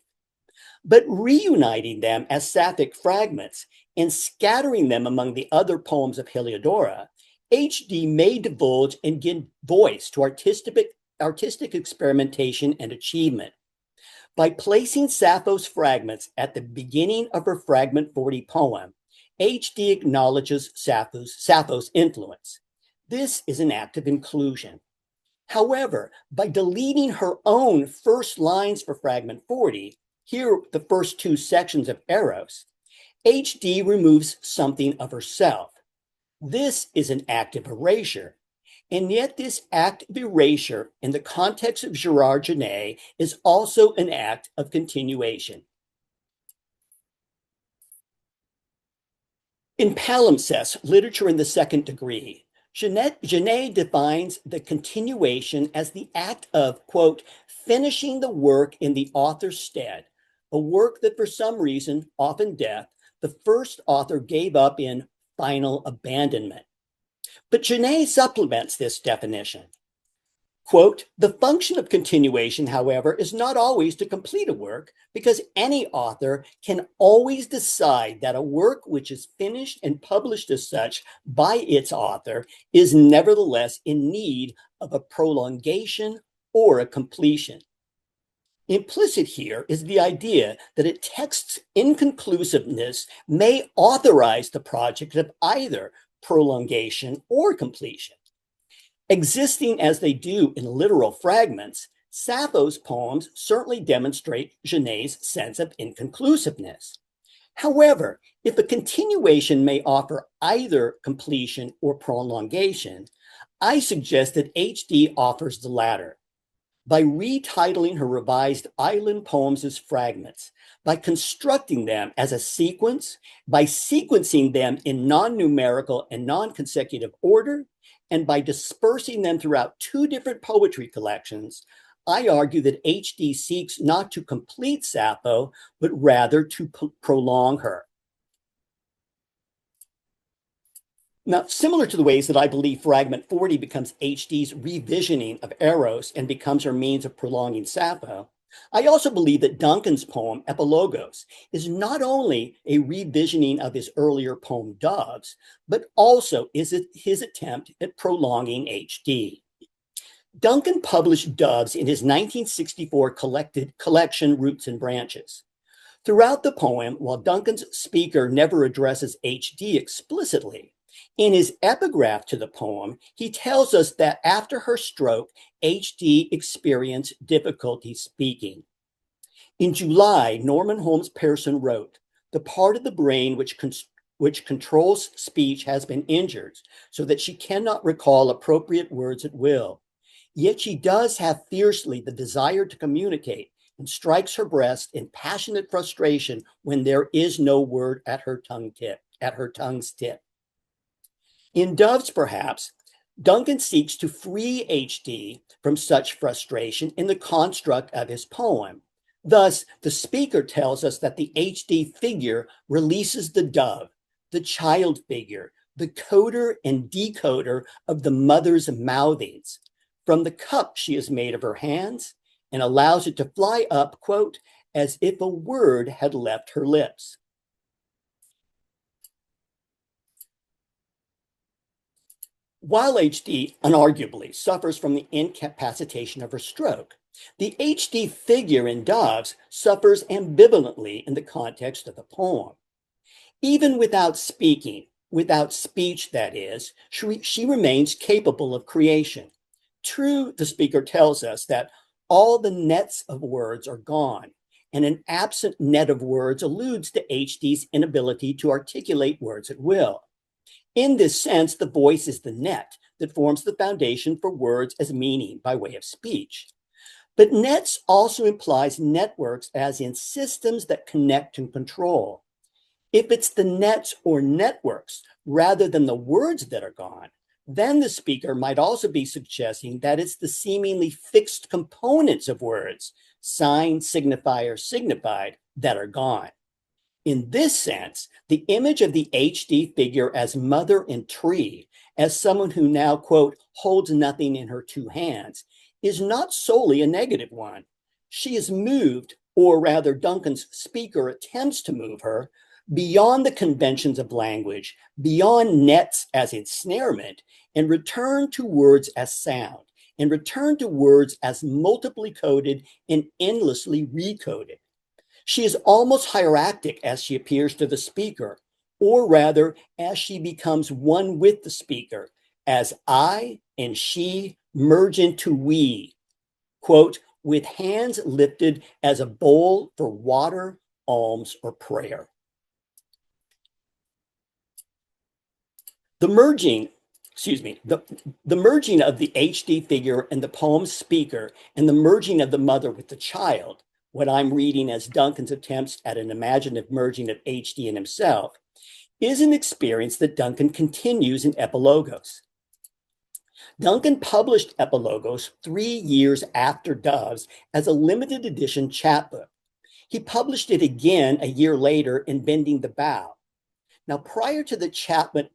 But reuniting them as Sapphic fragments and scattering them among the other poems of Heliodora, HD may divulge and give voice to artistic experimentation and achievement. By placing Sappho's fragments at the beginning of her Fragment 40 poem, HD acknowledges Sappho's influence. This is an act of inclusion. However, by deleting her own first lines for Fragment 40, here the first two sections of Eros, HD removes something of herself. This is an act of erasure. And yet this act of erasure in the context of Gerard Genet is also an act of continuation. In palimpsest, literature in the second degree, Genet defines the continuation as the act of, quote, finishing the work in the author's stead, a work that for some reason, often death, the first author gave up in final abandonment. But Genet supplements this definition. Quote, the function of continuation, however, is not always to complete a work, because any author can always decide that a work which is finished and published as such by its author is nevertheless in need of a prolongation or a completion. Implicit here is the idea that a text's inconclusiveness may authorize the project of either prolongation or completion. Existing as they do in literal fragments, Sappho's poems certainly demonstrate Genet's sense of inconclusiveness. However, if a continuation may offer either completion or prolongation, I suggest that HD offers the latter. By retitling her revised island poems as fragments, by constructing them as a sequence, by sequencing them in non-numerical and non-consecutive order, and by dispersing them throughout two different poetry collections, I argue that HD seeks not to complete Sappho, but rather to prolong her. Now, similar to the ways that I believe Fragment 40 becomes HD's revisioning of Eros and becomes her means of prolonging Sappho, I also believe that Duncan's poem, Epilogos, is not only a revisioning of his earlier poem, Doves, but also is his attempt at prolonging HD. Duncan published Doves in his 1964 collection, Roots and Branches. Throughout the poem, while Duncan's speaker never addresses HD explicitly, in his epigraph to the poem, he tells us that after her stroke, HD experienced difficulty speaking. In July, Norman Holmes Pearson wrote, "The part of the brain which controls speech has been injured, so that she cannot recall appropriate words at will. Yet she does have fiercely the desire to communicate and strikes her breast in passionate frustration when there is no word at her tongue's tip." In Doves, perhaps, Duncan seeks to free HD from such frustration in the construct of his poem. Thus, the speaker tells us that the HD figure releases the dove, the child figure, the coder and decoder of the mother's mouthings, from the cup she has made of her hands, and allows it to fly up, quote, as if a word had left her lips. While HD unarguably suffers from the incapacitation of her stroke, the HD figure in Doves suffers ambivalently in the context of the poem. Even without speaking, without speech that is, she remains capable of creation. True, the speaker tells us that all the nets of words are gone, and an absent net of words alludes to HD's inability to articulate words at will. In this sense, the voice is the net that forms the foundation for words as meaning by way of speech. But nets also implies networks, as in systems that connect and control. If it's the nets or networks rather than the words that are gone, then the speaker might also be suggesting that it's the seemingly fixed components of words, sign, signifier, signified, that are gone. In this sense, the image of the HD figure as mother and tree, as someone who now, quote, holds nothing in her two hands, is not solely a negative one. She is moved, or rather Duncan's speaker attempts to move her, beyond the conventions of language, beyond nets as ensnarement, and return to words as sound, and return to words as multiply coded and endlessly recoded. She is almost hierarchic as she appears to the speaker, or rather, as she becomes one with the speaker, as I and she merge into we, quote, with hands lifted as a bowl for water, alms, or prayer. The merging of the HD figure and the poem's speaker, and the merging of the mother with the child, what I'm reading as Duncan's attempts at an imaginative merging of HD and himself, is an experience that Duncan continues in Epilogos. Duncan published Epilogos 3 years after Doves as a limited edition chapbook. He published it again a year later in Bending the Bow. Now, prior to the chapbook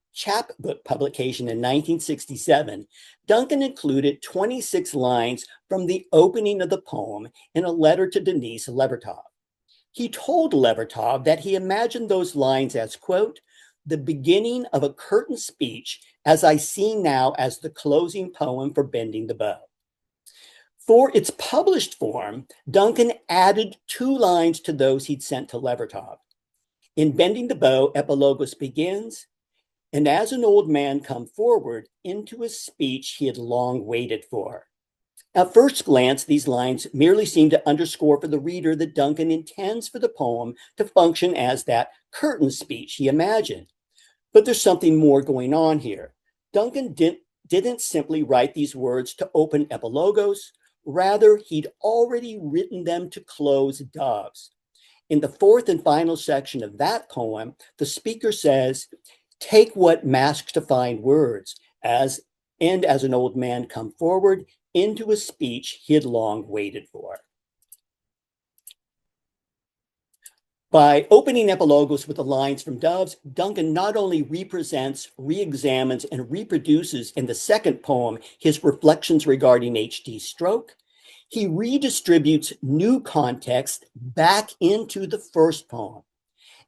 publication in 1967, Duncan included 26 lines from the opening of the poem in a letter to Denise Levertov. He told Levertov that he imagined those lines as, quote, the beginning of a curtain speech as I see now as the closing poem for Bending the Bow. For its published form, Duncan added 2 lines to those he'd sent to Levertov. In Bending the Bow, Epilogos begins, and as an old man come forward into a speech he had long waited for. At first glance, these lines merely seem to underscore for the reader that Duncan intends for the poem to function as that curtain speech he imagined. But there's something more going on here. Duncan didn't simply write these words to open Epilogos, rather he'd already written them to close Doves. In the 4th and final section of that poem, the speaker says, take what masks to find words, as an old man come forward into a speech he had long waited for. By opening Epilogos with the lines from Doves, Duncan not only represents, re-examines, and reproduces in the second poem his reflections regarding HD stroke, he redistributes new context back into the first poem.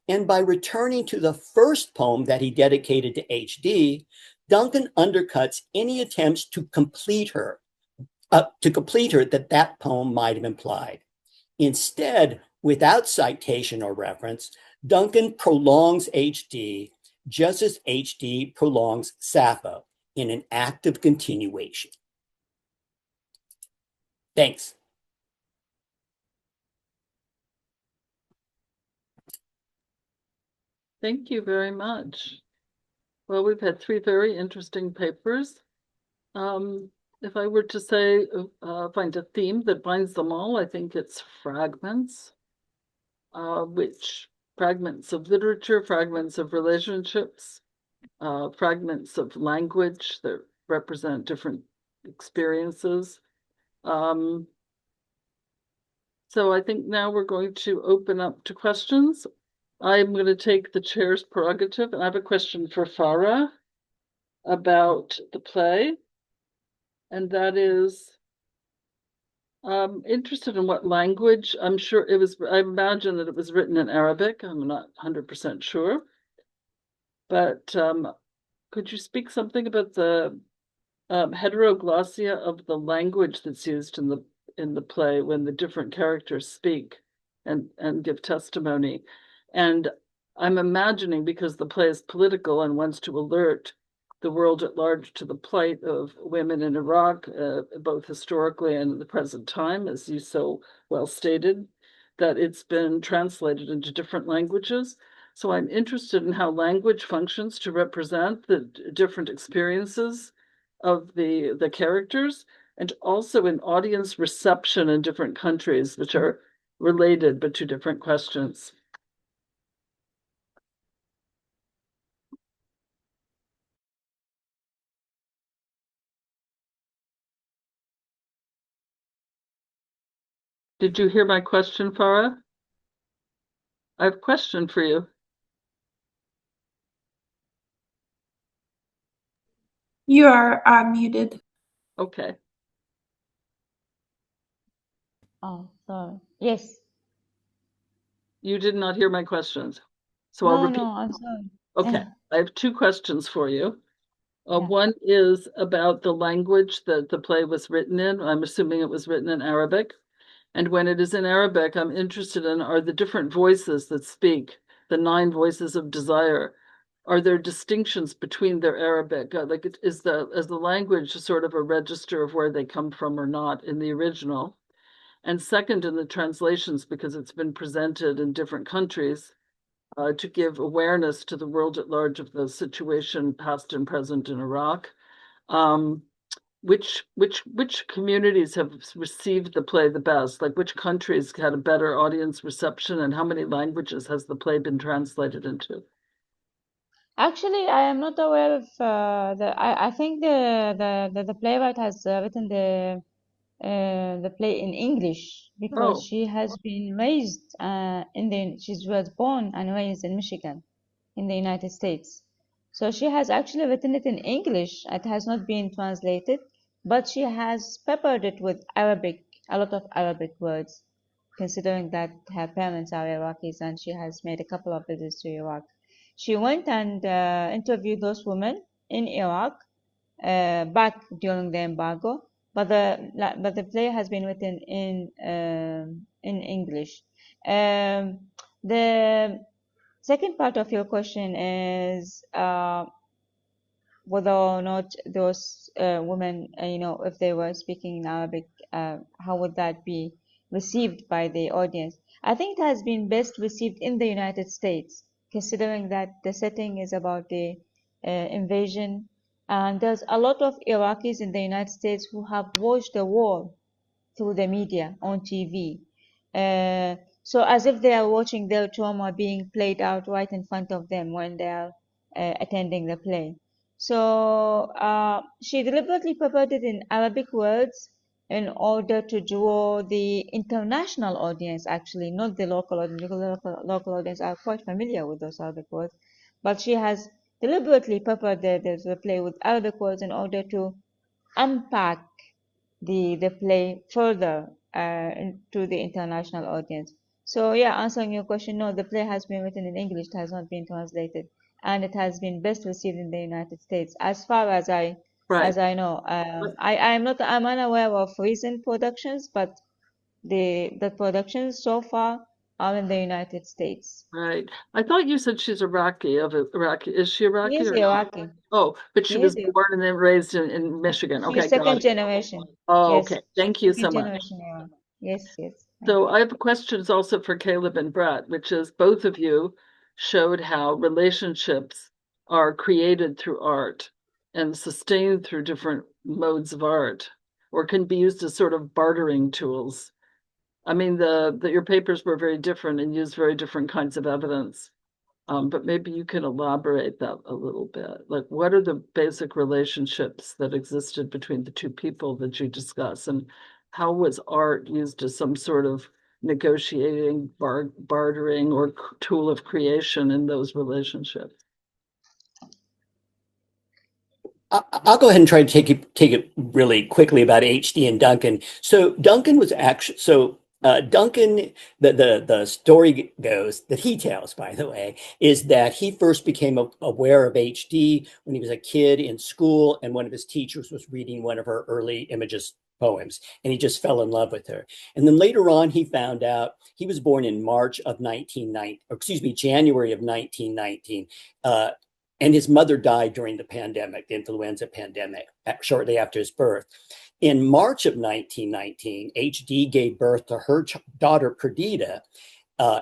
And by returning to the first poem that he dedicated to HD, Duncan undercuts any attempts to complete her that poem might have implied. Instead, without citation or reference, Duncan prolongs HD just as HD prolongs Sappho in an act of continuation. Thanks. Thank you very much. Well, we've had 3 very interesting papers. If I were to say, find a theme that binds them all, I think it's fragments, fragments of literature, fragments of relationships, fragments of language that represent different experiences. So I think now we're going to open up to questions. I'm going to take the chair's prerogative, and I have a question for Farah about the play, and that is, interested in what language. I'm sure it was, I imagine that it was written in Arabic. I'm not 100% sure. But could you speak something about the heteroglossia of the language that's used in the play when the different characters speak and give testimony? And I'm imagining, because the play is political and wants to alert the world at large to the plight of women in Iraq, both historically and in the present time, as you so well stated, that it's been translated into different languages. So I'm interested in how language functions to represent the different experiences of the characters, and also in audience reception in different countries, which are related but two different questions. Did you hear my question, Farah? I have a question for you. You are muted. Okay. Oh, sorry. Yes. You did not hear my questions. So I'll repeat. No, I'm sorry. Okay. I have two questions for you. Yeah. One is about the language that the play was written in. I'm assuming it was written in Arabic. And when it is in Arabic, I'm interested in are the different voices that speak, the 9 voices of desire. Are there distinctions between their Arabic? Is the language sort of a register of where they come from or not in the original? And second, in the translations, because it's been presented in different countries, to give awareness to the world at large of the situation, past and present in Iraq. Which communities have received the play the best? Like which countries had a better audience reception, and how many languages has the play been translated into? Actually, I am not aware of I think the playwright has written the play in English because Oh, she has been raised she was born and raised in Michigan in the United States. So she has actually written it in English. It has not been translated, but she has peppered it with Arabic, a lot of Arabic words, considering that her parents are Iraqis and she has made a couple of visits to Iraq. She went and interviewed those women in Iraq back during the embargo, but the play has been written in English. The second part of your question is whether or not those women, if they were speaking in Arabic, how would that be received by the audience? I think it has been best received in the United States, considering that the setting is about the invasion, and there's a lot of Iraqis in the United States who have watched the war through the media on TV. So as if they are watching their trauma being played out right in front of them when they are attending the play. So she deliberately prepared it in Arabic words in order to draw the international audience, actually, not the local audience, because the local audience are quite familiar with those Arabic words. But she has deliberately prepared the play with Arabic words in order to unpack the play further to the international audience. So yeah, answering your question, no, the play has been written in English, it has not been translated, and it has been best received in the United States. As far as right. I know, I'm unaware of recent productions, but the productions so far are in the United States. Right. I thought you said she's Iraqi of Iraqi. Is she He Iraqi is or not? Iraqi. Oh, but she He was is born and then raised in Michigan. She's Okay, got second it. generation. Oh, Yes, okay. she's Thank you so second much. generation Iraqi. Yes, yes. Thank So you. I have questions also for Caleb and Bret, which is both of you showed how relationships are created through art and sustained through different modes of art, or can be used as sort of bartering tools. I mean, your papers were very different and used very different kinds of evidence. But maybe you can elaborate that a little bit. Like, what are the basic relationships that existed between the two people that you discuss, and how was art used as some sort of negotiating, bartering, or tool of creation in those relationships? I'll go ahead and try to take it really quickly about HD and Duncan. So Duncan was actually Duncan. The story goes that he tells, by the way, is that he first became aware of HD when he was a kid in school, and one of his teachers was reading one of her early Images poems, and he just fell in love with her. And then later on, he found out he was born in March of 1990, or excuse me, January of 1919. And his mother died during the pandemic, the influenza pandemic, shortly after his birth. In March of 1919, HD gave birth to her daughter, Perdita,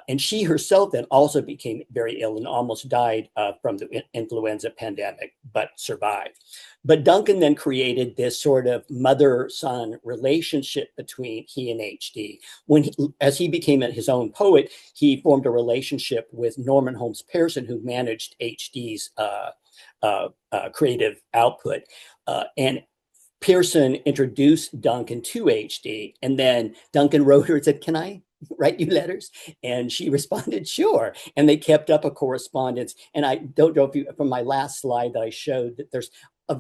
And she herself then also became very ill and almost died from the influenza pandemic, but survived. But Duncan then created this sort of mother-son relationship between he and HD. As he became his own poet, he formed a relationship with Norman Holmes Pearson, who managed HD's creative output. And Pearson introduced Duncan to HD, and then Duncan wrote her and said, "Can I write you letters?" And she responded, "Sure." And they kept up a correspondence. And I don't know if you, from my last slide that I showed, that there's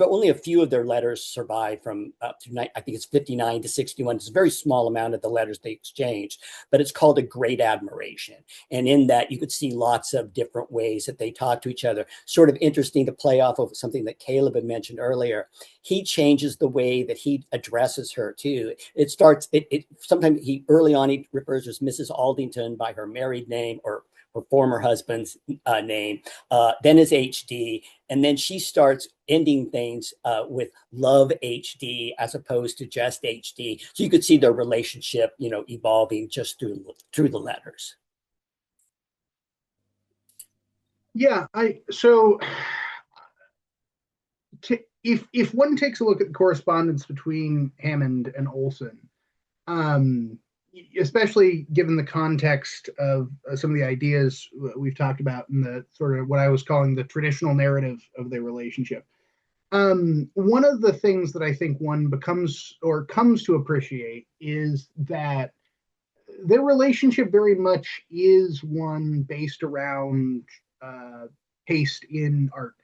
only a few of their letters survive from up to, I think it's 59 to 61. It's a very small amount of the letters they exchanged, but it's called A Great Admiration. And in that, you could see lots of different ways that they talk to each other. Sort of interesting to play off of something that Caleb had mentioned earlier. He changes the way that he addresses her too. It starts, sometimes early on, he refers to as Mrs. Aldington by her married name or her former husband's name, then as HD, and then she starts ending things with love HD as opposed to just HD. So you could see their relationship, evolving just through the letters. Yeah, if one takes a look at the correspondence between Hammond and Olson, especially given the context of some of the ideas we've talked about in the sort of what I was calling the traditional narrative of their relationship. One of the things that I think one becomes or comes to appreciate is that their relationship very much is one based around taste in art.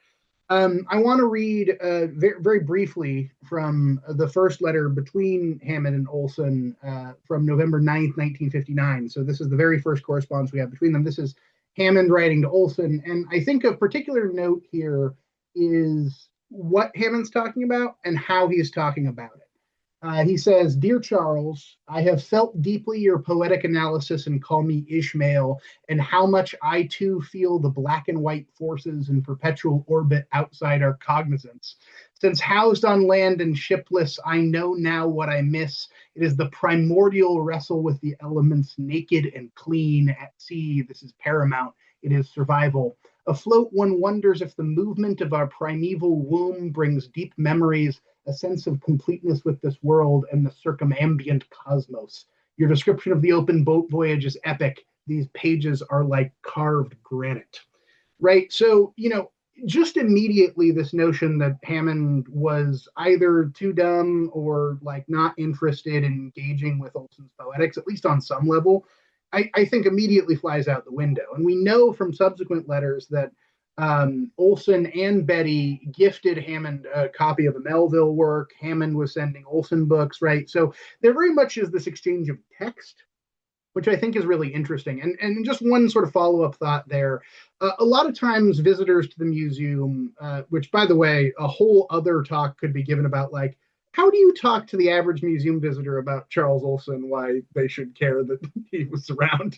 I want to read very, very briefly from the first letter between Hammond and Olson from November 9th, 1959. So this is the very first correspondence we have between them. This is Hammond writing to Olson. And I think a particular note here is what Hammond's talking about and how he's talking about it. He says, "Dear Charles, I have felt deeply your poetic analysis and call me Ishmael, and how much I too feel the black and white forces in perpetual orbit outside our cognizance. Since housed on land and shipless, I know now what I miss. It is the primordial wrestle with the elements, naked and clean at sea. This is paramount. It is survival. Afloat, one wonders if the movement of our primeval womb brings deep memories, a sense of completeness with this world and the circumambient cosmos. Your description of the open boat voyage is epic. These pages are like carved granite." Right? So, just immediately this notion that Hammond was either too dumb or like not interested in engaging with Olson's poetics, at least on some level, I think immediately flies out the window. And we know from subsequent letters that Olson and Betty gifted Hammond a copy of a Melville work. Hammond was sending Olson books, right? So there very much is this exchange of text, which I think is really interesting. And just one sort of follow-up thought there. A lot of times visitors to the museum, which by the way, a whole other talk could be given about like, how do you talk to the average museum visitor about Charles Olson, why they should care that he was around,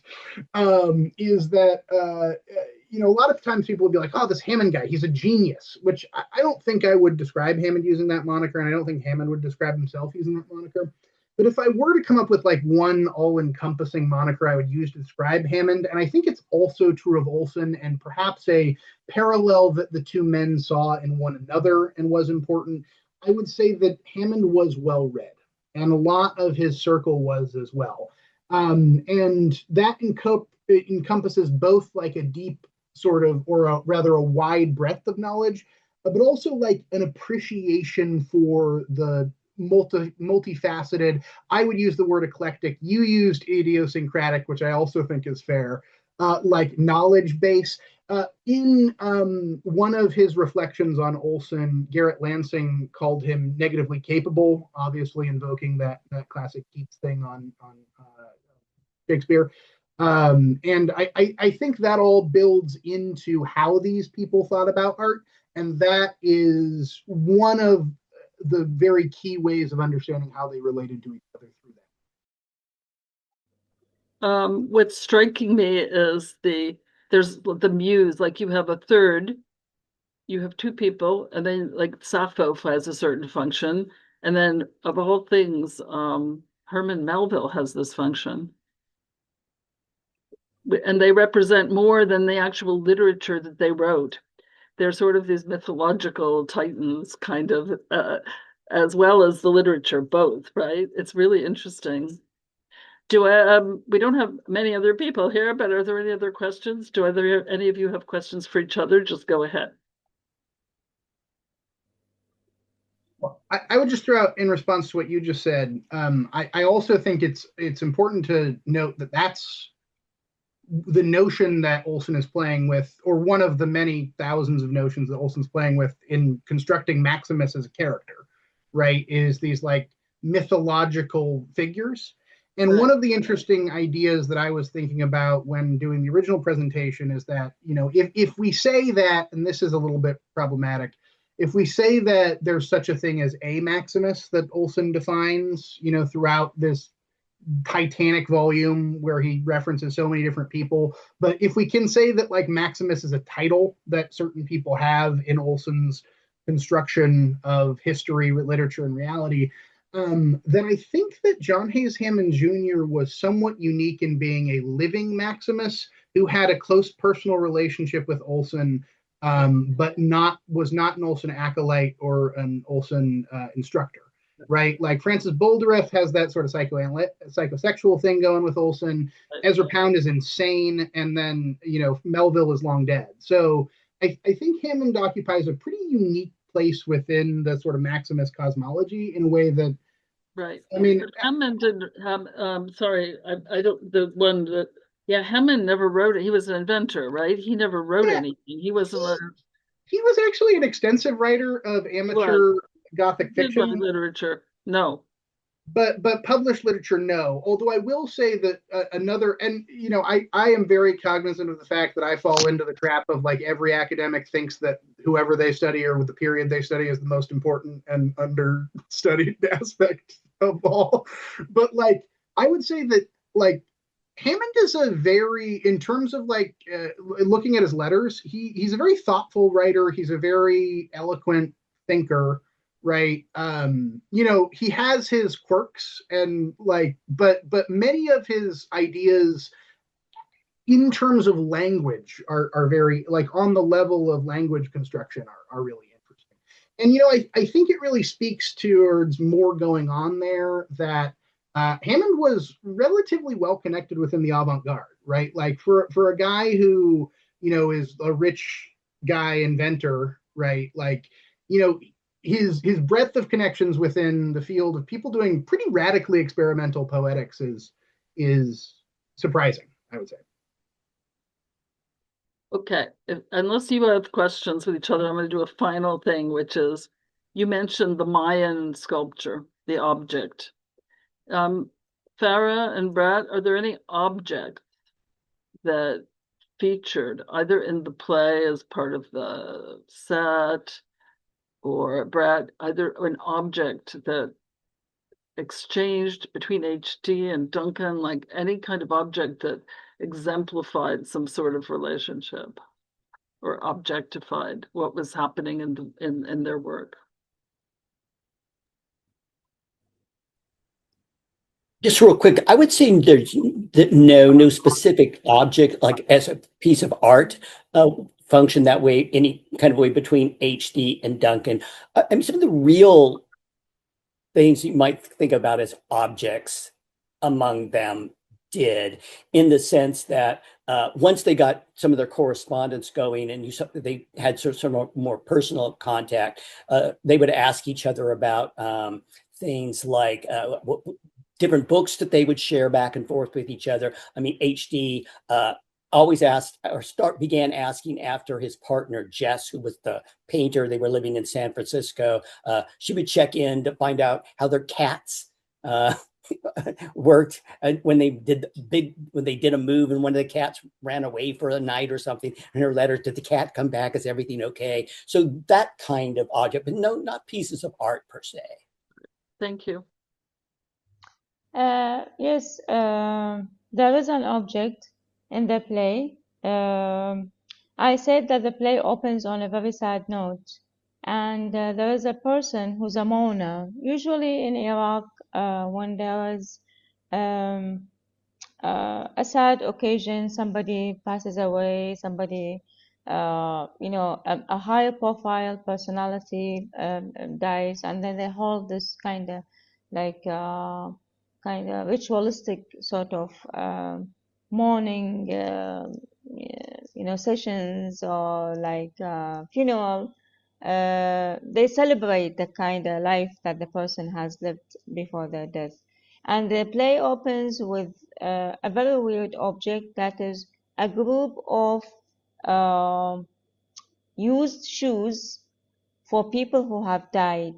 is that, a lot of times people will be like, "Oh, this Hammond guy, he's a genius," which I don't think I would describe Hammond using that moniker, and I don't think Hammond would describe himself using that moniker. But if I were to come up with like one all-encompassing moniker I would use to describe Hammond, and I think it's also true of Olson, and perhaps a parallel that the two men saw in one another and was important, I would say that Hammond was well-read, and a lot of his circle was as well. And that encompasses both like a deep sort of, or rather a wide breadth of knowledge, but also like an appreciation for the multifaceted. I would use the word eclectic. You used idiosyncratic, which I also think is fair, like knowledge base. In one of his reflections on Olson, Garrett Lansing called him negatively capable, obviously invoking that classic Keats thing on Shakespeare. And I think that all builds into how these people thought about art. And that is one of the very key ways of understanding how they related to each other through that. What's striking me is there's the muse, like you have a third, you have two people, and then like Sappho has a certain function, and then of all things, Herman Melville has this function. and they represent more than the actual literature that they wrote. They're sort of these mythological titans, kind of, as well as the literature, both, right? It's really interesting. We don't have many other people here, but are there any other questions? Any of you have questions for each other? Just go ahead. I would just throw out in response to what you just said. I also think it's important to note that that's the notion that Olson is playing with, or one of the many thousands of notions that Olson's playing with in constructing Maximus as a character, right? Is these like mythological figures. And Right. one of the interesting ideas that I was thinking about when doing the original presentation is that, if we say that, and this is a little bit problematic, if we say that there's such a thing as a Maximus that Olson defines, throughout this Titanic volume where he references so many different people. But if we can say that like Maximus is a title that certain people have in Olson's construction of history, literature, and reality, then I think that John Hayes Hammond Jr. was somewhat unique in being a living Maximus who had a close personal relationship with Olson, but was not an Olson acolyte or an Olson instructor. Right, like Francis Boldereff has that sort of psychosexual thing going with Olson. Ezra Pound is insane, and then Melville is long dead. So I think Hammond occupies a pretty unique place within the sort of Maximus cosmology in a way that, Right. I mean, But Hammond didn't have, sorry, I don't, the one that, yeah, Hammond never wrote it. He was an inventor, right? He never wrote yeah, anything. He wasn't a, he was actually an extensive writer of amateur Gothic he did write fiction. literature. No. But published literature, no. Although I will say that another, and I am very cognizant of the fact that I fall into the trap of like every academic thinks that whoever they study or the period they study is the most important and understudied aspect of all. But like I would say that like Hammond is a very, in terms of like looking at his letters, he's a very thoughtful writer. He's a very eloquent thinker, right? He has his quirks and like, but many of his ideas in terms of language are very like on the level of language construction are really interesting. And I think it really speaks towards more going on there that Hammond was relatively well connected within the avant-garde, right? Like for a guy who is a rich guy inventor, right? Like his breadth of connections within the field of people doing pretty radically experimental poetics is surprising, I would say. Okay. Unless you have questions with each other, I'm going to do a final thing, which is you mentioned the Mayan sculpture, the object. Farah and Bret, are there any objects that featured either in the play as part of the set, or Bret, either an object that exchanged between HD and Duncan, like any kind of object that exemplified some sort of relationship or objectified what was happening in their work? Just real quick, I would say there's no specific object like as a piece of art function that way, any kind of way between HD and Duncan. I mean, some of the real things you might think about as objects among them did, in the sense that once they got some of their correspondence going and they had sort of more personal contact, they would ask each other about things like different books that they would share back and forth with each other. I mean, HD always asked or began asking after his partner, Jess, who was the painter. They were living in San Francisco. She would check in to find out how their cats worked when they did a move and one of the cats ran away for a night or something. In her letter, did the cat come back? Is everything okay? So that kind of object, but no, not pieces of art per se. Thank you. Yes, there is an object in the play. I said that the play opens on a very sad note, and there is a person who's a mourner. Usually in Iraq, when there is a sad occasion, somebody passes away, somebody, a higher profile personality dies, and then they hold this kind of like kind of ritualistic sort of mourning, sessions or like funeral. They celebrate the kind of life that the person has lived before their death. And the play opens with a very weird object that is a group of used shoes for people who have died,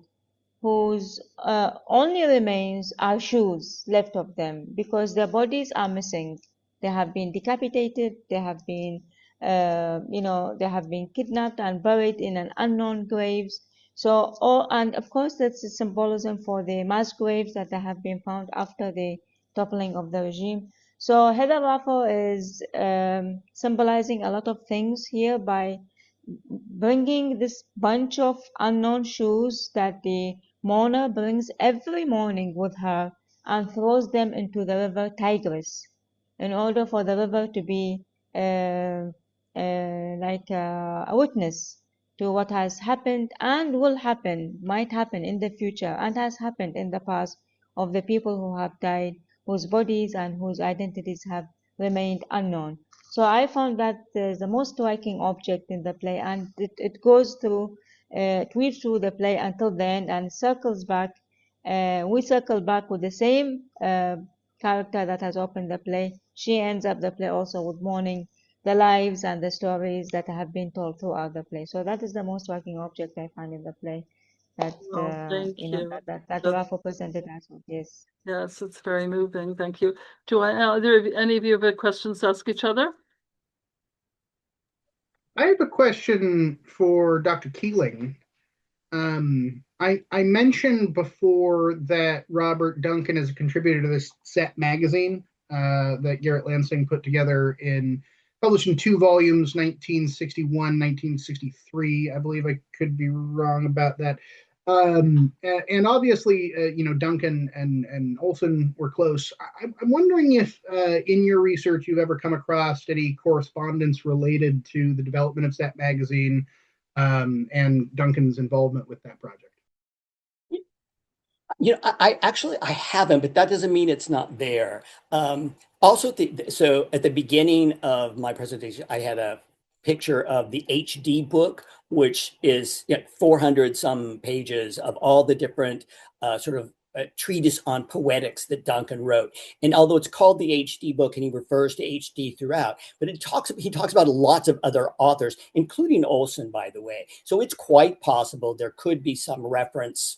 whose only remains are shoes left of them because their bodies are missing. They have been decapitated. They have been, they have been kidnapped and buried in an unknown graves. So, and of course, that's a symbolism for the mass graves that have been found after the toppling of the regime. So, Heather Raffo is symbolizing a lot of things here by bringing this bunch of unknown shoes that the mourner brings every morning with her and throws them into the river Tigris in order for the river to be a witness to what has happened and will happen, might happen in the future, and has happened in the past of the people who have died, whose bodies and whose identities have remained unknown. So I found that the most striking object in the play, and it goes through, weaves through the play until the end and circles back. We circle back with the same character that has opened the play. She ends up the play also with mourning the lives and the stories that have been told throughout the play. So that is the most striking object I find in the play that Oh, thank you. that That- Raffo presented as well. Yes. Yes, it's very moving. Thank you. Do any of you have questions to ask each other? I have a question for Dr. Keeling. I mentioned before that Robert Duncan is a contributor to this Set magazine that Garrett Lansing put together published in 2 volumes, 1961, 1963. I believe I could be wrong about that. And obviously, Duncan and Olson were close. I'm wondering if in your research you've ever come across any correspondence related to the development of Set magazine and Duncan's involvement with that project. I haven't, but that doesn't mean it's not there. Also, so at the beginning of my presentation, I had a picture of the HD book, which is 400 some pages of all the different sort of treatise on poetics that Duncan wrote. And although it's called the HD book and he refers to HD throughout, but he talks about lots of other authors, including Olson, by the way. So it's quite possible there could be some reference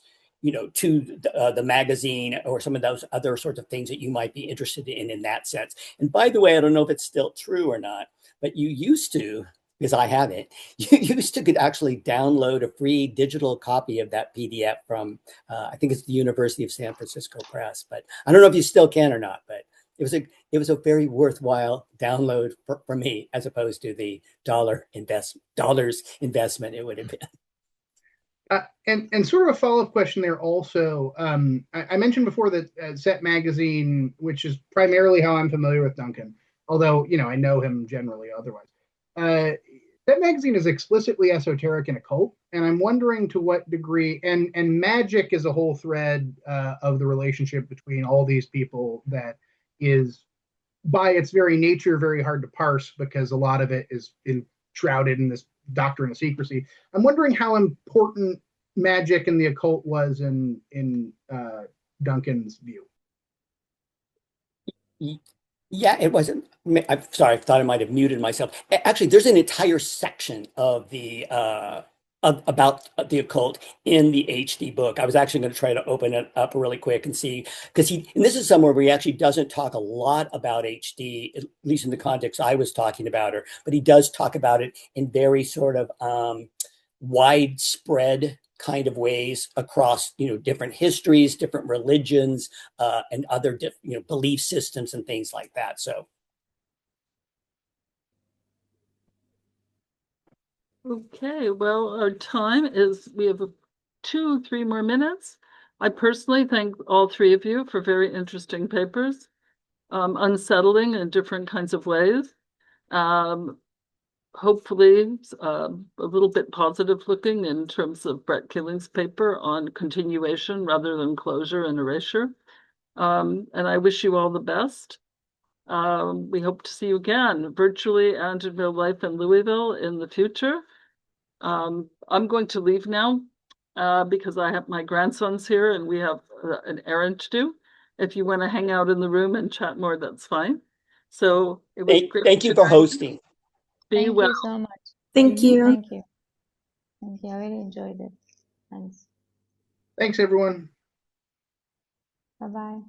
to the magazine or some of those other sorts of things that you might be interested in that sense. And by the way, I don't know if it's still true or not, but you used to, because I haven't, you used to could actually download a free digital copy of that PDF from, I think it's the University of San Francisco Press, but I don't know if you still can or not, but it was a very worthwhile download for me, as opposed to the dollars investment it would have been. And sort of a follow-up question there also. I mentioned before that Set magazine, which is primarily how I'm familiar with Duncan, although I know him generally otherwise. Set magazine is explicitly esoteric and occult, and I'm wondering to what degree, and magic is a whole thread of the relationship between all these people that is, by its very nature, very hard to parse because a lot of it is shrouded in this doctrine of secrecy. I'm wondering how important magic and the occult was in Duncan's view. Yeah, it wasn't. I'm sorry, I thought I might have muted myself. Actually, there's an entire section of the about the occult in the HD book. I was actually going to try to open it up really quick and see, because and this is somewhere where he actually doesn't talk a lot about HD, at least in the context I was talking about her, but he does talk about it in very sort of widespread kind of ways across different histories, different religions, and other belief systems and things like that. So Okay, well, our time is, we have 2-3 more minutes. I personally thank all 3 of you for very interesting papers. unsettling in different kinds of ways. Hopefully, a little bit positive looking in terms of Bret Keeling's paper on continuation rather than closure and erasure. And I wish you all the best. We hope to see you again, virtually and in real life in Louisville in the future. I'm going to leave now because I have my grandsons here and we have an errand to do. If you want to hang out in the room and chat more, that's fine. So it was great. Thank you for hosting. Be Thank well. you so much. Thank you. Thank you. Thank you. I really enjoyed it. Thanks. Thanks, everyone. Bye-bye.